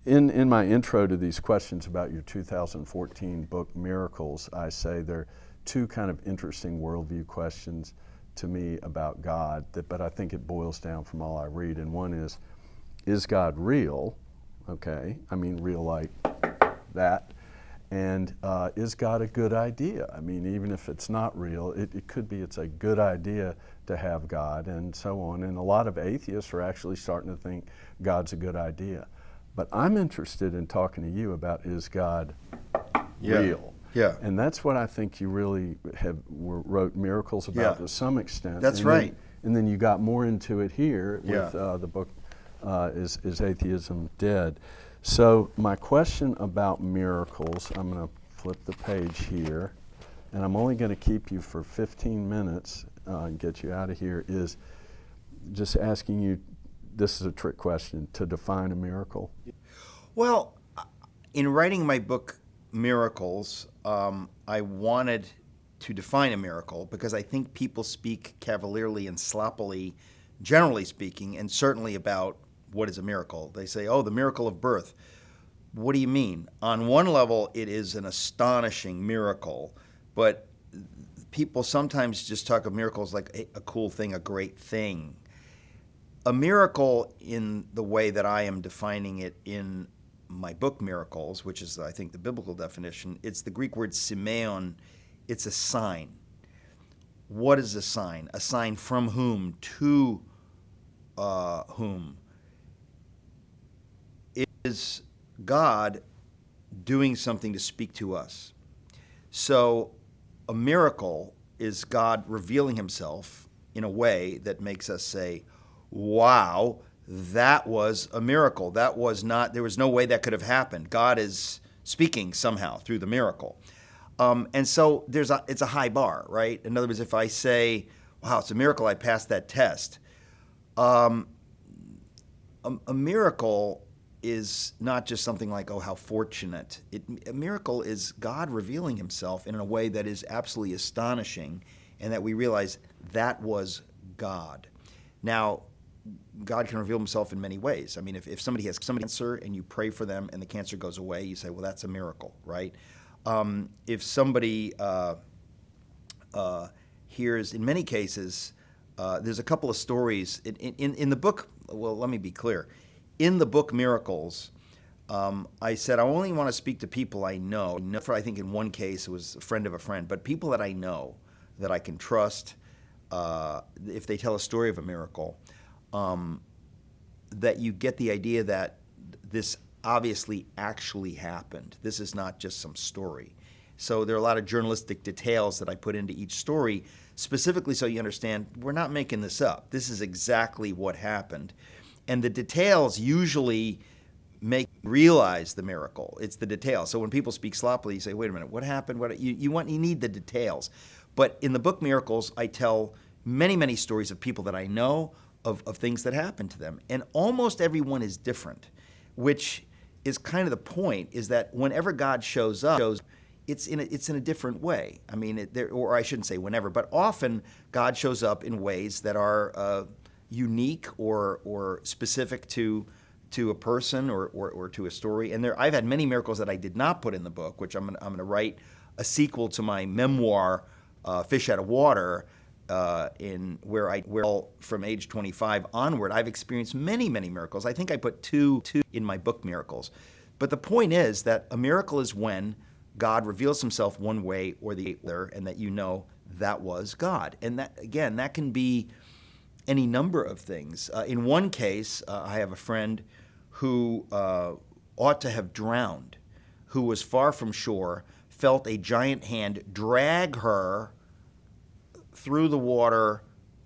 Speaker 1: in my intro to these questions about your 2014 book, Miracles, I say there are two kind of interesting worldview questions to me about God, but I think it boils down from all I read. And one is God real? Okay, I mean real like that. And is God a good idea? I mean, even if it's not real, it could be it's a good idea to have God and so on. And a lot of atheists are actually starting to think God's a good idea. But I'm interested in talking to you about, is God real?
Speaker 2: Yeah.
Speaker 1: And that's what I think you really wrote Miracles about to some extent.
Speaker 2: That's
Speaker 1: and
Speaker 2: right.
Speaker 1: And then you got more into it here with
Speaker 2: Yeah.
Speaker 1: the book, Is Atheism Dead? So my question about miracles, I'm going to flip the page here, and I'm only going to keep you for 15 minutes and get you out of here, is just asking you, this is a trick question, to define a miracle.
Speaker 2: Well, in writing my book, Miracles, I wanted to define a miracle because I think people speak cavalierly and sloppily, generally speaking, and certainly about what is a miracle. They say, oh, the miracle of birth. What do you mean? On one level, it is an astonishing miracle, but people sometimes just talk of miracles like a cool thing, a great thing. A miracle, in the way that I am defining it in my book, Miracles, which is, I think, the biblical definition, it's the Greek word semeion. It's a sign. What is a sign? A sign from whom, to whom? It is God doing something to speak to us. So a miracle is God revealing himself in a way that makes us say, wow, that was a miracle. There was no way that could have happened. God is speaking somehow through the miracle. And so it's a high bar, right? In other words, if I say, wow, it's a miracle I passed that test, a miracle is not just something like, oh, how fortunate. A miracle is God revealing himself in a way that is absolutely astonishing, and that we realize that was God. Now, God can reveal himself in many ways. I mean, if somebody has cancer and you pray for them and the cancer goes away, you say, well, that's a miracle, right? If somebody hears, in many cases, there's a couple of stories in the book. Well, let me be clear. In the book Miracles, I said I only want to speak to people I know. I think in one case it was a friend of a friend, but people that I know, that I can trust, if they tell a story of a miracle, that you get the idea that this obviously actually happened. This is not just some story. So there are a lot of journalistic details that I put into each story, specifically so you understand we're not making this up. This is exactly what happened. And the details usually make you realize the miracle. It's the details. So when people speak sloppily, you say, wait a minute, what happened? You need the details. But in the book Miracles, I tell many, many stories of people that I know, of things that happened to them. And almost everyone is different, which is kind of the point, is that whenever God shows up, it's in a different way. I mean, or I shouldn't say whenever, but often God shows up in ways that are unique or specific to a person or to a story. And I've had many miracles that I did not put in the book, which I'm going to write a sequel to my memoir, Fish Out of Water, where from age 25 onward, I've experienced many, many miracles. I think I put two in my book, Miracles. But the point is that a miracle is when God reveals himself one way or the other, and that you know that was God. And that, again, that can be any number of things. In one case, I have a friend who ought to have drowned, who was far from shore, felt a giant hand drag her through the water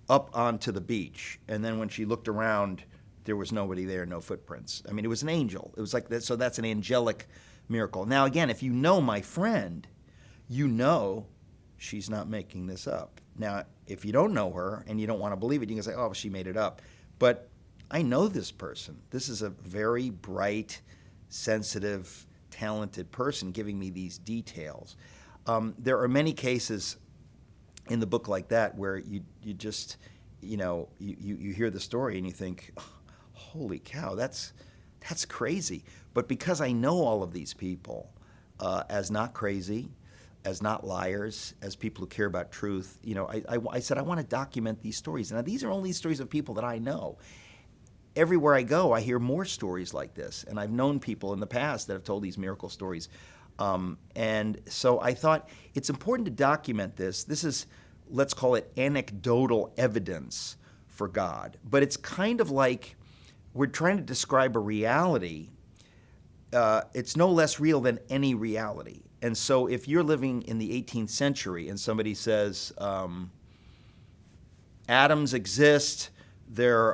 Speaker 2: up onto the beach. And then when she looked around, there was nobody there, no footprints. I mean, it was an angel. It was like that. So that's an angelic miracle. Now, again, if you know my friend, you know she's not making this up. Now, if you don't know her and you don't want to believe it, you can say, oh, she made it up. But I know this person. This is a very bright, sensitive, talented person giving me these details. There are many cases in the book like that where you just, you hear the story and you think, oh, holy cow, that's that's crazy. But because I know all of these people as not crazy, as not liars, as people who care about truth, I said, I want to document these stories. Now, these are only stories of people that I know. Everywhere I go, I hear more stories like this. And I've known people in the past that have told these miracle stories. And so I thought it's important to document this. This is, let's call it anecdotal evidence for God. But it's kind of like we're trying to describe a reality. It's no less real than any reality. And so if you're living in the 18th century and somebody says, atoms exist, there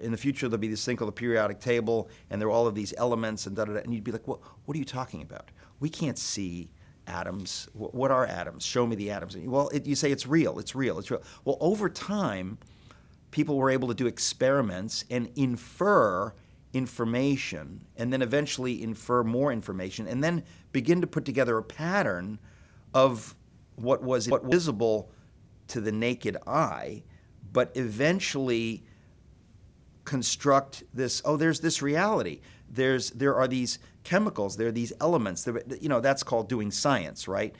Speaker 2: in the future there'll be this thing called the periodic table, and there are all of these elements, and da-da-da, and you'd be like, what are you talking about? We can't see atoms. What are atoms? Show me the atoms. Well, you say it's real, it's real, it's real. Well, over time, people were able to do experiments and infer information, and then eventually infer more information, and then begin to put together a pattern of what was visible to the naked eye, but eventually construct this, there's this reality. There are these chemicals, there are these elements, that's called doing science, right?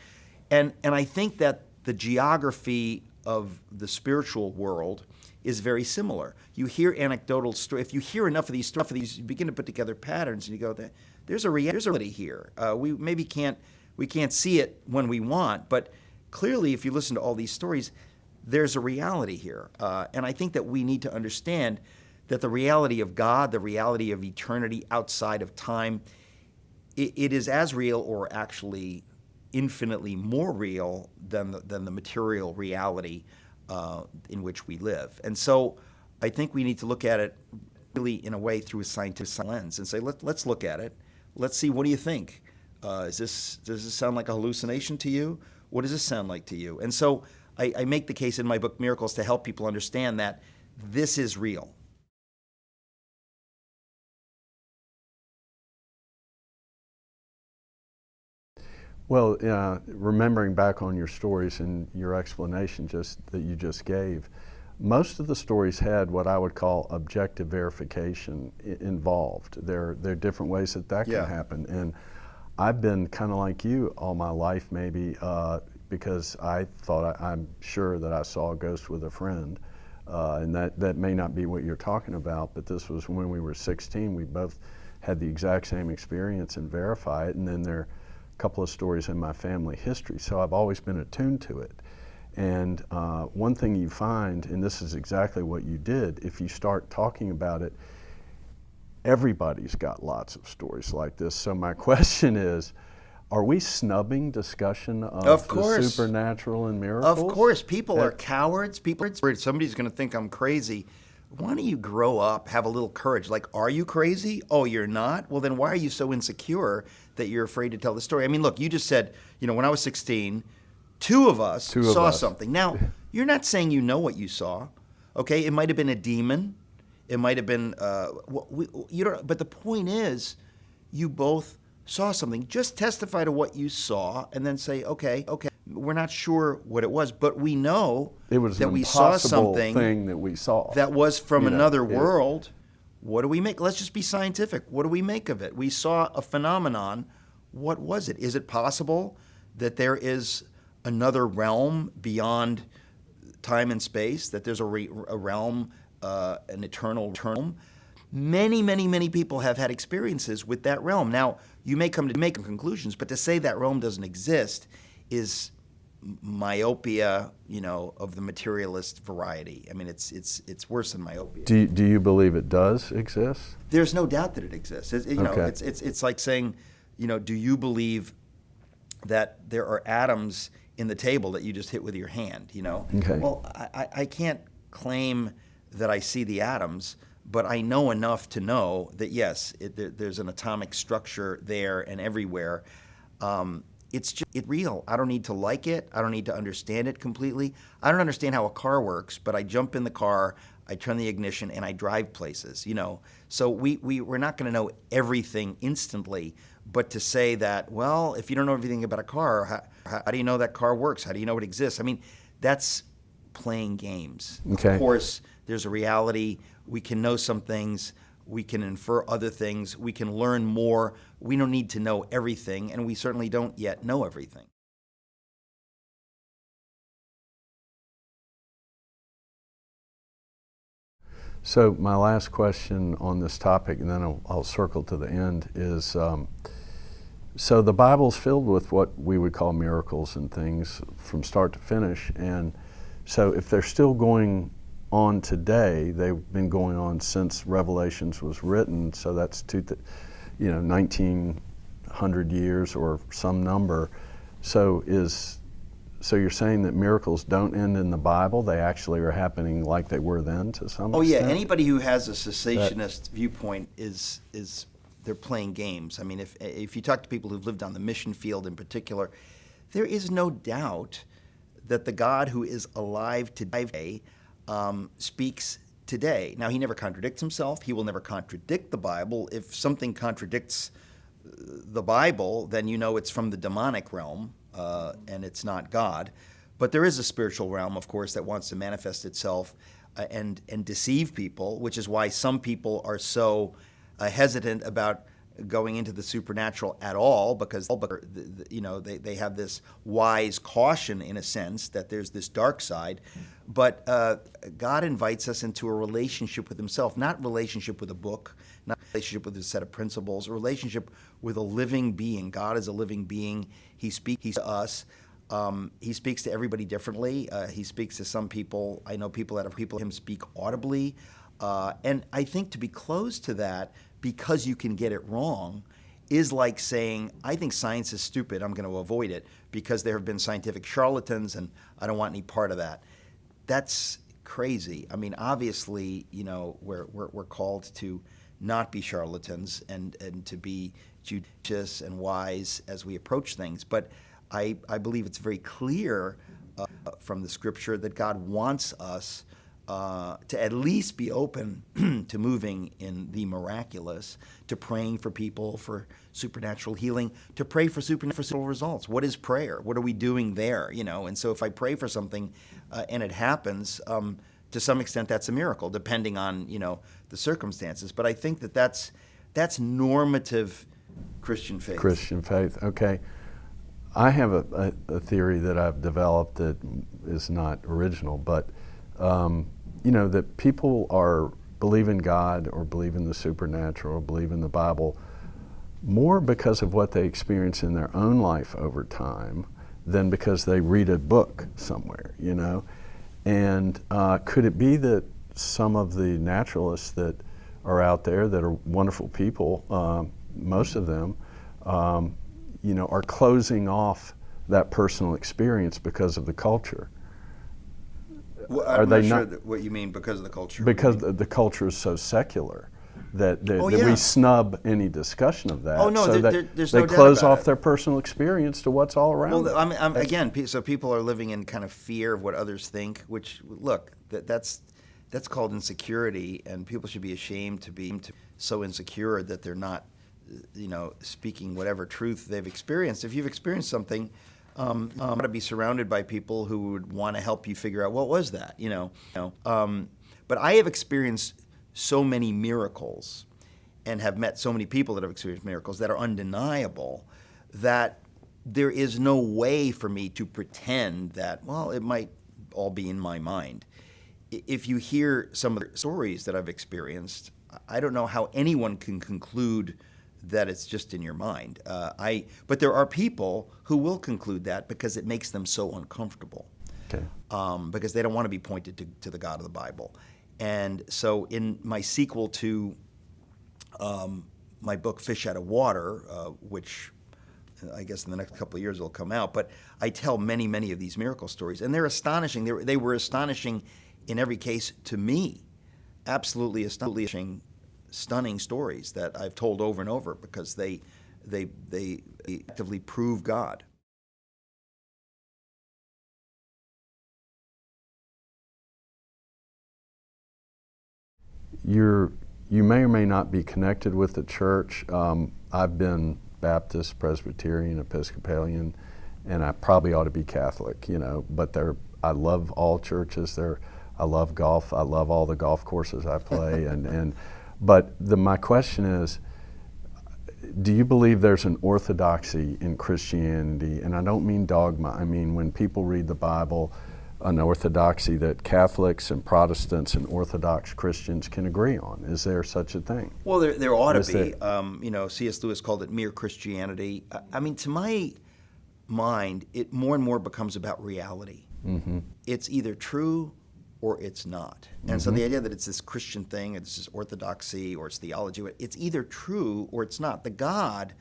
Speaker 2: And I think that the geography of the spiritual world is very similar. You hear anecdotal stories. If you hear enough of these stories, you begin to put together patterns, and you go, there's a reality here. We can't see it when we want, but clearly if you listen to all these stories, there's a reality here. And I think that we need to understand that the reality of God, the reality of eternity outside of time, it is as real, or actually infinitely more real than the material reality in which we live. And so I think we need to look at it really in a way through a scientific lens and say, let's look at it. Let's see, what do you think? Does this sound like a hallucination to you? What does this sound like to you? And so I make the case in my book, Miracles, to help people understand that this is real.
Speaker 1: Well, remembering back on your stories and your explanation that you just gave, most of the stories had what I would call objective verification involved. There are different ways that can happen. And I've been kind of like you all my life, maybe, because I thought I'm sure that I saw a ghost with a friend. And that may not be what you're talking about, but this was when we were 16. We both had the exact same experience and verify it. And then there are a couple of stories in my family history, so I've always been attuned to it. And one thing you find, and this is exactly what you did, if you start talking about it, everybody's got lots of stories like this. So my question is, are we snubbing discussion of the supernatural and miracles?
Speaker 2: Of course. People are cowards. Somebody's going to think I'm crazy. Why don't you grow up, have a little courage? Like, are you crazy? Oh, you're not? Well, then why are you so insecure that you're afraid to tell the story? I mean, look, you just said, when I was 16, two of us saw something. Now, you're not saying you know what you saw, okay? It might have been a demon. It might have been, but the point is, you both saw something. Just testify to what you saw and then say, okay, we're not sure what it was, but we know that we saw something
Speaker 1: thing that we saw
Speaker 2: that was from another world. What do we make? Let's just be scientific. What do we make of it? We saw a phenomenon. What was it? Is it possible that there is another realm beyond time and space, that there's a realm, an eternal realm? Many people have had experiences with that realm. Now, you may come to make conclusions, but to say that realm doesn't exist is myopia, of the materialist variety. I mean, it's worse than myopia.
Speaker 1: Do you believe it does exist?
Speaker 2: There's no doubt that it exists. It's like saying, do you believe that there are atoms in the table that you just hit with your hand?
Speaker 1: Okay.
Speaker 2: Well, I can't claim that I see the atoms, but I know enough to know that yes, there's an atomic structure there and everywhere. It's real. I don't need to like it. I don't need to understand it completely. I don't understand how a car works, but I jump in the car, I turn the ignition, and I drive places. So we're not going to know everything instantly. But to say that, well, if you don't know everything about a car, how do you know that car works? How do you know it exists? I mean, that's playing games.
Speaker 1: Okay.
Speaker 2: Of course, there's a reality. We can know some things. we can infer other things, we can learn more. We don't need to know everything, and we certainly don't yet know everything.
Speaker 1: So my last question on this topic, and then I'll circle to the end, is so the Bible's filled with what we would call miracles and things from start to finish, and so if they're still going on today, they've been going on since Revelations was written, so that's 1900 years or some number. So you're saying that miracles don't end in the Bible? They actually are happening like they were then to some extent?
Speaker 2: Oh yeah, anybody who has a cessationist viewpoint is they're playing games. I mean, if you talk to people who've lived on the mission field in particular, there is no doubt that the God who is alive today speaks today. Now, he never contradicts himself. He will never contradict the Bible. If something contradicts the Bible, then you know it's from the demonic realm. And it's not God. But there is a spiritual realm, of course, that wants to manifest itself and deceive people, which is why some people are so hesitant about going into the supernatural at all, because they have this wise caution, in a sense, that there's this dark side. But God invites us into a relationship with himself, not relationship with a book, not a relationship with a set of principles, a relationship with a living being. God is a living being. He speaks to us. He speaks to everybody differently. He speaks to some people. I know people that have him speak audibly. And I think to be close to that, because you can get it wrong, is like saying, I think science is stupid, I'm going to avoid it, because there have been scientific charlatans and I don't want any part of that. That's crazy. I mean, obviously, we're called to not be charlatans and to be judicious and wise as we approach things. But I believe it's very clear from the scripture that God wants us to at least be open to moving in the miraculous, to praying for people for supernatural healing, to pray for supernatural results. What is prayer? What are we doing there? And so if I pray for something and it happens, to some extent that's a miracle, depending on the circumstances. But I think that's normative Christian faith.
Speaker 1: Christian faith. Okay. I have a theory that I've developed that is not original, but that people believe in God or believe in the supernatural or believe in the Bible more because of what they experience in their own life over time than because they read a book somewhere, And could it be that some of the naturalists that are out there that are wonderful people, most of them, are closing off that personal experience because of the culture?
Speaker 2: Well, I'm not sure what you mean because of the culture.
Speaker 1: Because the culture is so secular that we snub any discussion of that.
Speaker 2: Oh no,
Speaker 1: so
Speaker 2: there's
Speaker 1: they
Speaker 2: no doubt
Speaker 1: close
Speaker 2: about
Speaker 1: off
Speaker 2: it.
Speaker 1: their personal experience to what's all around them.
Speaker 2: Again, so people are living in kind of fear of what others think. Which, look, that's called insecurity, and people should be ashamed to be so insecure that they're not, speaking whatever truth they've experienced. If you've experienced something, to be surrounded by people who would want to help you figure out what was that, But I have experienced so many miracles and have met so many people that have experienced miracles that are undeniable that there is no way for me to pretend that, well, it might all be in my mind. If you hear some of the stories that I've experienced, I don't know how anyone can conclude that it's just in your mind. But there are people who will conclude that because it makes them so uncomfortable.
Speaker 1: Okay.
Speaker 2: Because they don't want to be pointed to the God of the Bible. And so in my sequel to my book, Fish Out of Water, which I guess in the next couple of years will come out, but I tell many, many of these miracle stories. And they're astonishing. They were astonishing in every case to me. Absolutely astonishing, stunning stories that I've told over and over because they actively prove God.
Speaker 1: You may or may not be connected with the church. I've been Baptist, Presbyterian, Episcopalian, and I probably ought to be Catholic, but I love all churches. I love golf. I love all the golf courses I play, But my question is, do you believe there's an orthodoxy in Christianity? And I don't mean dogma. I mean when people read the Bible, an orthodoxy that Catholics and Protestants and Orthodox Christians can agree on. Is there such a thing?
Speaker 2: Well, there ought to be. C.S. Lewis called it mere Christianity. I mean, to my mind, it more and more becomes about reality. Mm-hmm. It's either true or it's not. And so the idea that it's this Christian thing, it's this orthodoxy, or it's theology, it's either true or it's not. The God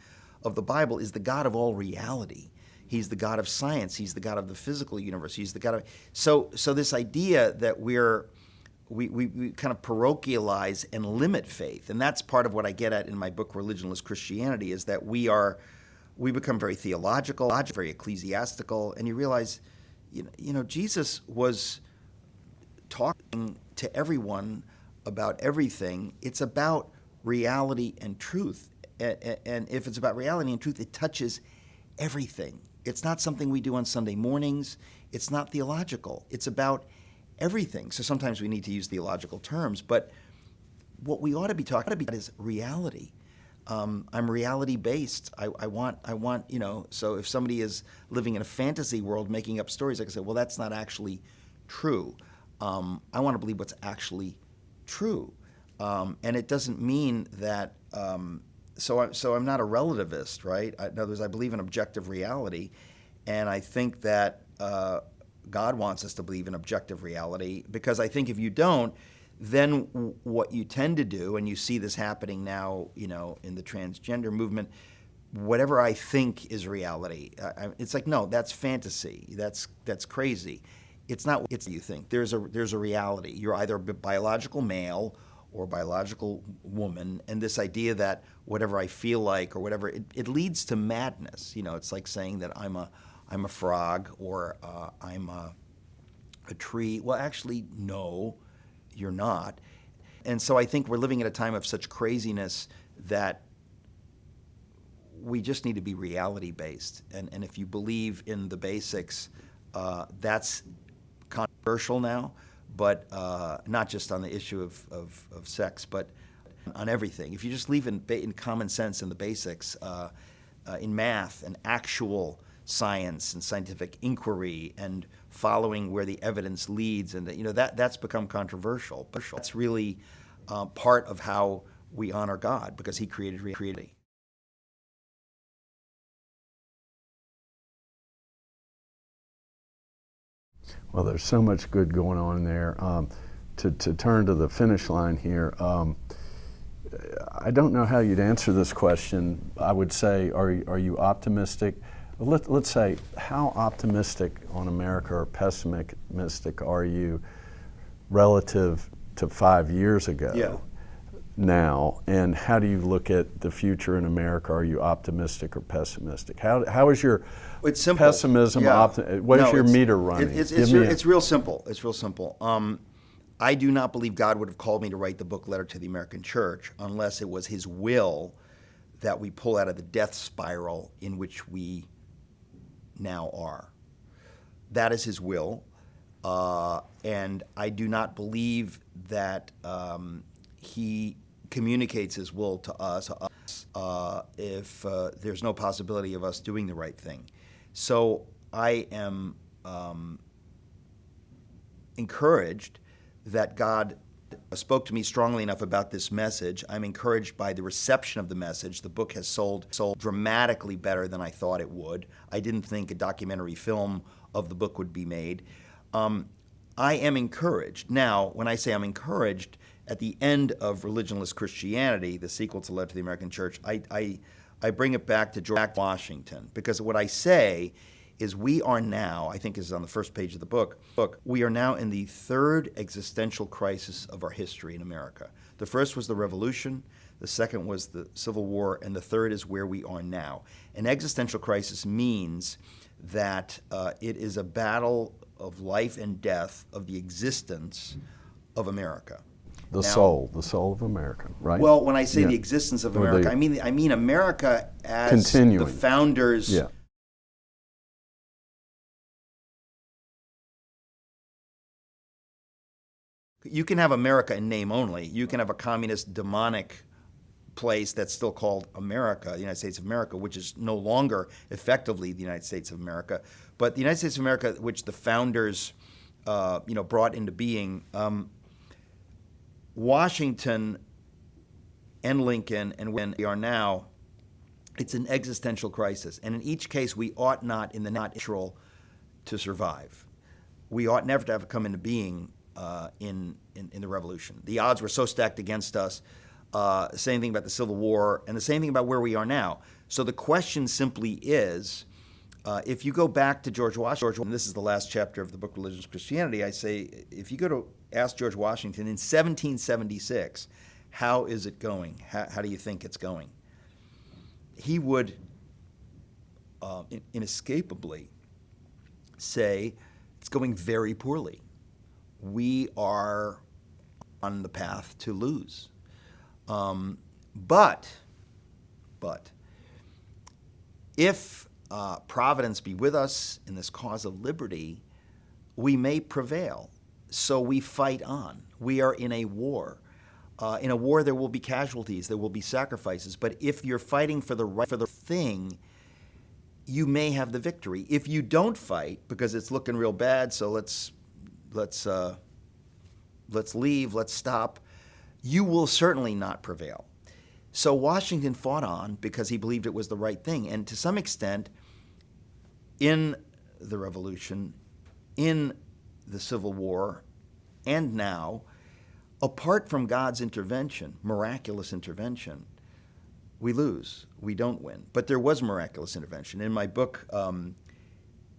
Speaker 2: of the Bible is the God of all reality. He's the God of science. He's the God of the physical universe. He's the God of... So this idea that we kind of parochialize and limit faith, and that's part of what I get at in my book, Religionless Christianity, is that we become very theological, very ecclesiastical, and you realize, Jesus was talking to everyone about everything. It's about reality and truth. And if it's about reality and truth, it touches everything. It's not something we do on Sunday mornings. It's not theological. It's about everything. So sometimes we need to use theological terms, but what we ought to be talking about is reality. I'm reality based. I want, so if somebody is living in a fantasy world making up stories, I can say, well, that's not actually true. I want to believe what's actually true. And it doesn't mean that, so I'm not a relativist, right? In other words, I believe in objective reality, and I think that God wants us to believe in objective reality, because I think if you don't, then what you tend to do, and you see this happening now, in the transgender movement, whatever I think is reality, it's like, no, that's fantasy. That's crazy. It's not what you think. There's a reality. You're either a biological male or biological woman, and this idea that whatever I feel like or whatever, it leads to madness. It's like saying that I'm a frog or I'm a tree. Well, actually, no, you're not. And so I think we're living at a time of such craziness that we just need to be reality-based. And if you believe in the basics, that's controversial now, but not just on the issue of sex, but on everything. If you just leave in common sense and the basics, in math and actual science and scientific inquiry and following where the evidence leads, and that's become controversial. But that's really part of how we honor God, because He created reality.
Speaker 1: Well, there's so much good going on there. To turn to the finish line here, I don't know how you'd answer this question. I would say, are you optimistic? Let's say, how optimistic on America or pessimistic are you relative to 5 years ago now? And how do you look at the future in America? Are you optimistic or pessimistic? How is your pessimism? Where's your meter running?
Speaker 2: It's real simple. It's real simple. I do not believe God would have called me to write the book Letter to the American Church unless it was His will that we pull out of the death spiral in which we now are. That is His will. And I do not believe that He communicates His will to us if there's no possibility of us doing the right thing. So I am encouraged that God spoke to me strongly enough about this message. I'm encouraged by the reception of the message. The book has sold dramatically better than I thought it would. I didn't think a documentary film of the book would be made. I am encouraged. Now, when I say I'm encouraged, at the end of Religionless Christianity, the sequel to Letter to the American Church, I bring it back to George Washington, because what I say is we are now, I think this is on the first page of the book, we are now in the third existential crisis of our history in America. The first was the Revolution, the second was the Civil War, and the third is where we are now. An existential crisis means that it is a battle of life and death of the existence of America.
Speaker 1: The soul of America, right?
Speaker 2: Well, when I say the existence of America, I mean America as continuing. The founders.
Speaker 1: Yeah.
Speaker 2: You can have America in name only. You can have a communist, demonic place that's still called America, the United States of America, which is no longer effectively the United States of America. But the United States of America, which the founders, brought into being, Washington and Lincoln and when we are now, it's an existential crisis. And in each case, we ought not, in the natural, to survive. We ought never to have come into being in the revolution. The odds were so stacked against us. Same thing about the Civil War, and the same thing about where we are now. So the question simply is, if you go back to George Washington, and this is the last chapter of the book Religionless Christianity, I say, if you go to ask George Washington in 1776, how is it going? How do you think it's going? He would inescapably say, it's going very poorly. We are on the path to lose. But if Providence be with us in this cause of liberty, we may prevail. So we fight on. We are in a war. In a war, there will be casualties, there will be sacrifices. But if you're fighting for the thing, you may have the victory. If you don't fight because it's looking real bad, so let's leave, let's stop, you will certainly not prevail. So Washington fought on because he believed it was the right thing. And to some extent, in the Revolution, in the Civil War, and now, apart from God's intervention, miraculous intervention, we lose. We don't win. But there was miraculous intervention. In my book,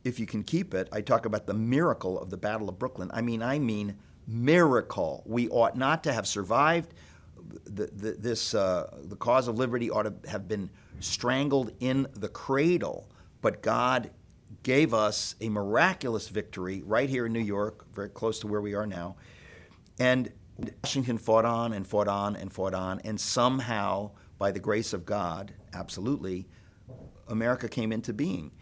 Speaker 2: If You Can Keep It, I talk about the miracle of the Battle of Brooklyn. I mean miracle. We ought not to have survived. The cause of liberty ought to have been strangled in the cradle. But God gave us a miraculous victory right here in New York, very close to where we are now. And Washington fought on and fought on and fought on, and somehow, by the grace of God, absolutely, America came into being.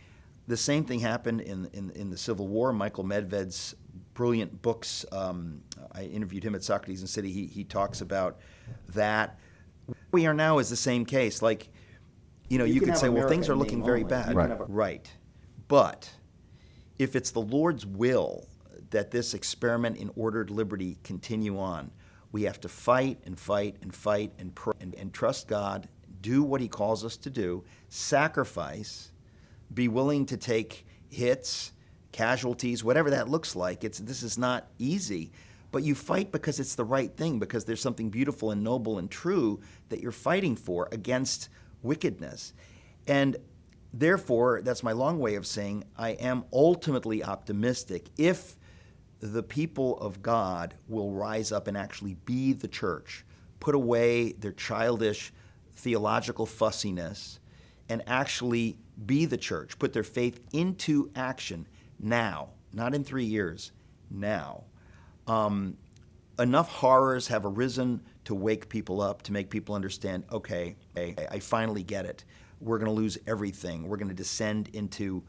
Speaker 2: The same thing happened in the Civil War. Michael Medved's brilliant books, I interviewed him at Socrates and City. He talks about that. Where we are now is the same case. Like, you could say, well, things are looking very bad. Right. But if it's the Lord's will that this experiment in ordered liberty continue on, we have to fight and fight and fight and pray and trust God, do what he calls us to do, sacrifice, be willing to take hits, casualties, whatever that looks like. This is not easy, but you fight because it's the right thing, because there's something beautiful and noble and true that you're fighting for against wickedness. And therefore, that's my long way of saying I am ultimately optimistic if the people of God will rise up and actually be the church, put away their childish theological fussiness, and actually be the church, put their faith into action now, not in 3 years, now. Enough horrors have arisen to wake people up, to make people understand, okay, I finally get it. We're going to lose everything. We're going to descend into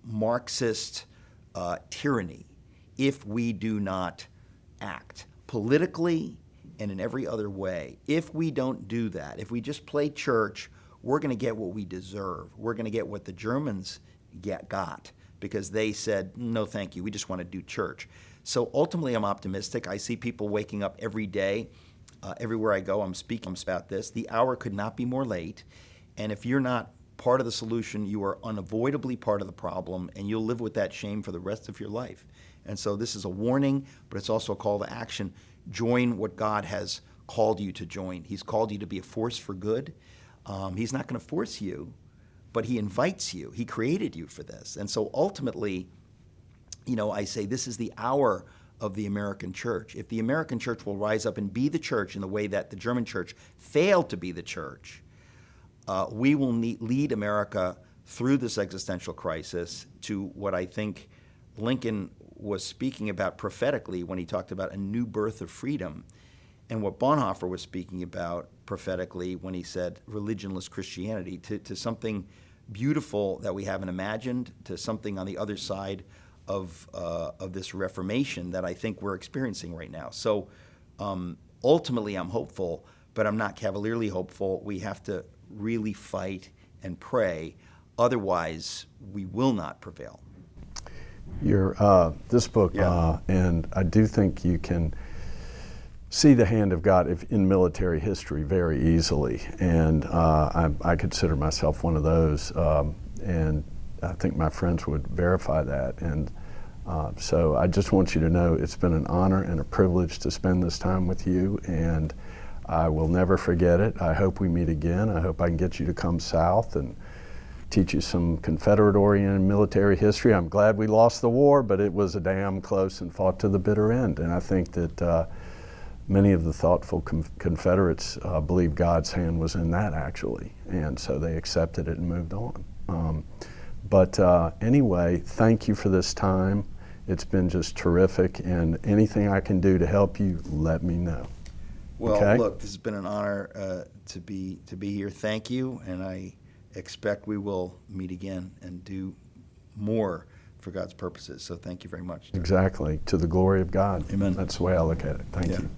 Speaker 2: Marxist tyranny if we do not act politically and in every other way. If we don't do that, if we just play church, we're going to get what we deserve. We're going to get what the Germans got because they said, no, thank you, we just want to do church. So ultimately, I'm optimistic. I see people waking up every day. Everywhere I go, I'm speaking about this. The hour could not be more late. And if you're not part of the solution, you are unavoidably part of the problem, and you'll live with that shame for the rest of your life. And so this is a warning, but it's also a call to action. Join what God has called you to join. He's called you to be a force for good. He's not going to force you, but he invites you. He created you for this. And so ultimately, I say this is the hour of the American church. If the American church will rise up and be the church in the way that the German church failed to be the church, we will lead America through this existential crisis to what I think Lincoln was speaking about prophetically when he talked about a new birth of freedom, and what Bonhoeffer was speaking about prophetically when he said religionless Christianity, to something beautiful that we haven't imagined, to something on the other side of this Reformation that I think we're experiencing right now. So ultimately, I'm hopeful, but I'm not cavalierly hopeful. We have to really fight and pray. Otherwise, we will not prevail.
Speaker 1: This book,
Speaker 2: Yeah.
Speaker 1: and I do think you can see the hand of God in military history very easily, and I consider myself one of those, and I think my friends would verify that. And so I just want you to know it's been an honor and a privilege to spend this time with you, and I will never forget it. I hope we meet again. I hope I can get you to come south and teach you some Confederate-oriented military history. I'm glad we lost the war, but it was a damn close and fought to the bitter end. And I think that many of the thoughtful Confederates believed God's hand was in that, actually. And so they accepted it and moved on. But anyway, thank you for this time. It's been just terrific. And anything I can do to help you, let me know.
Speaker 2: Well,
Speaker 1: Okay?
Speaker 2: look, this has been an honor to be here. Thank you, and I expect we will meet again and do more for God's purposes. So thank you very much.
Speaker 1: Exactly. To the glory of God.
Speaker 2: Amen.
Speaker 1: That's the way I look at it. Thank
Speaker 2: Yeah.
Speaker 1: you.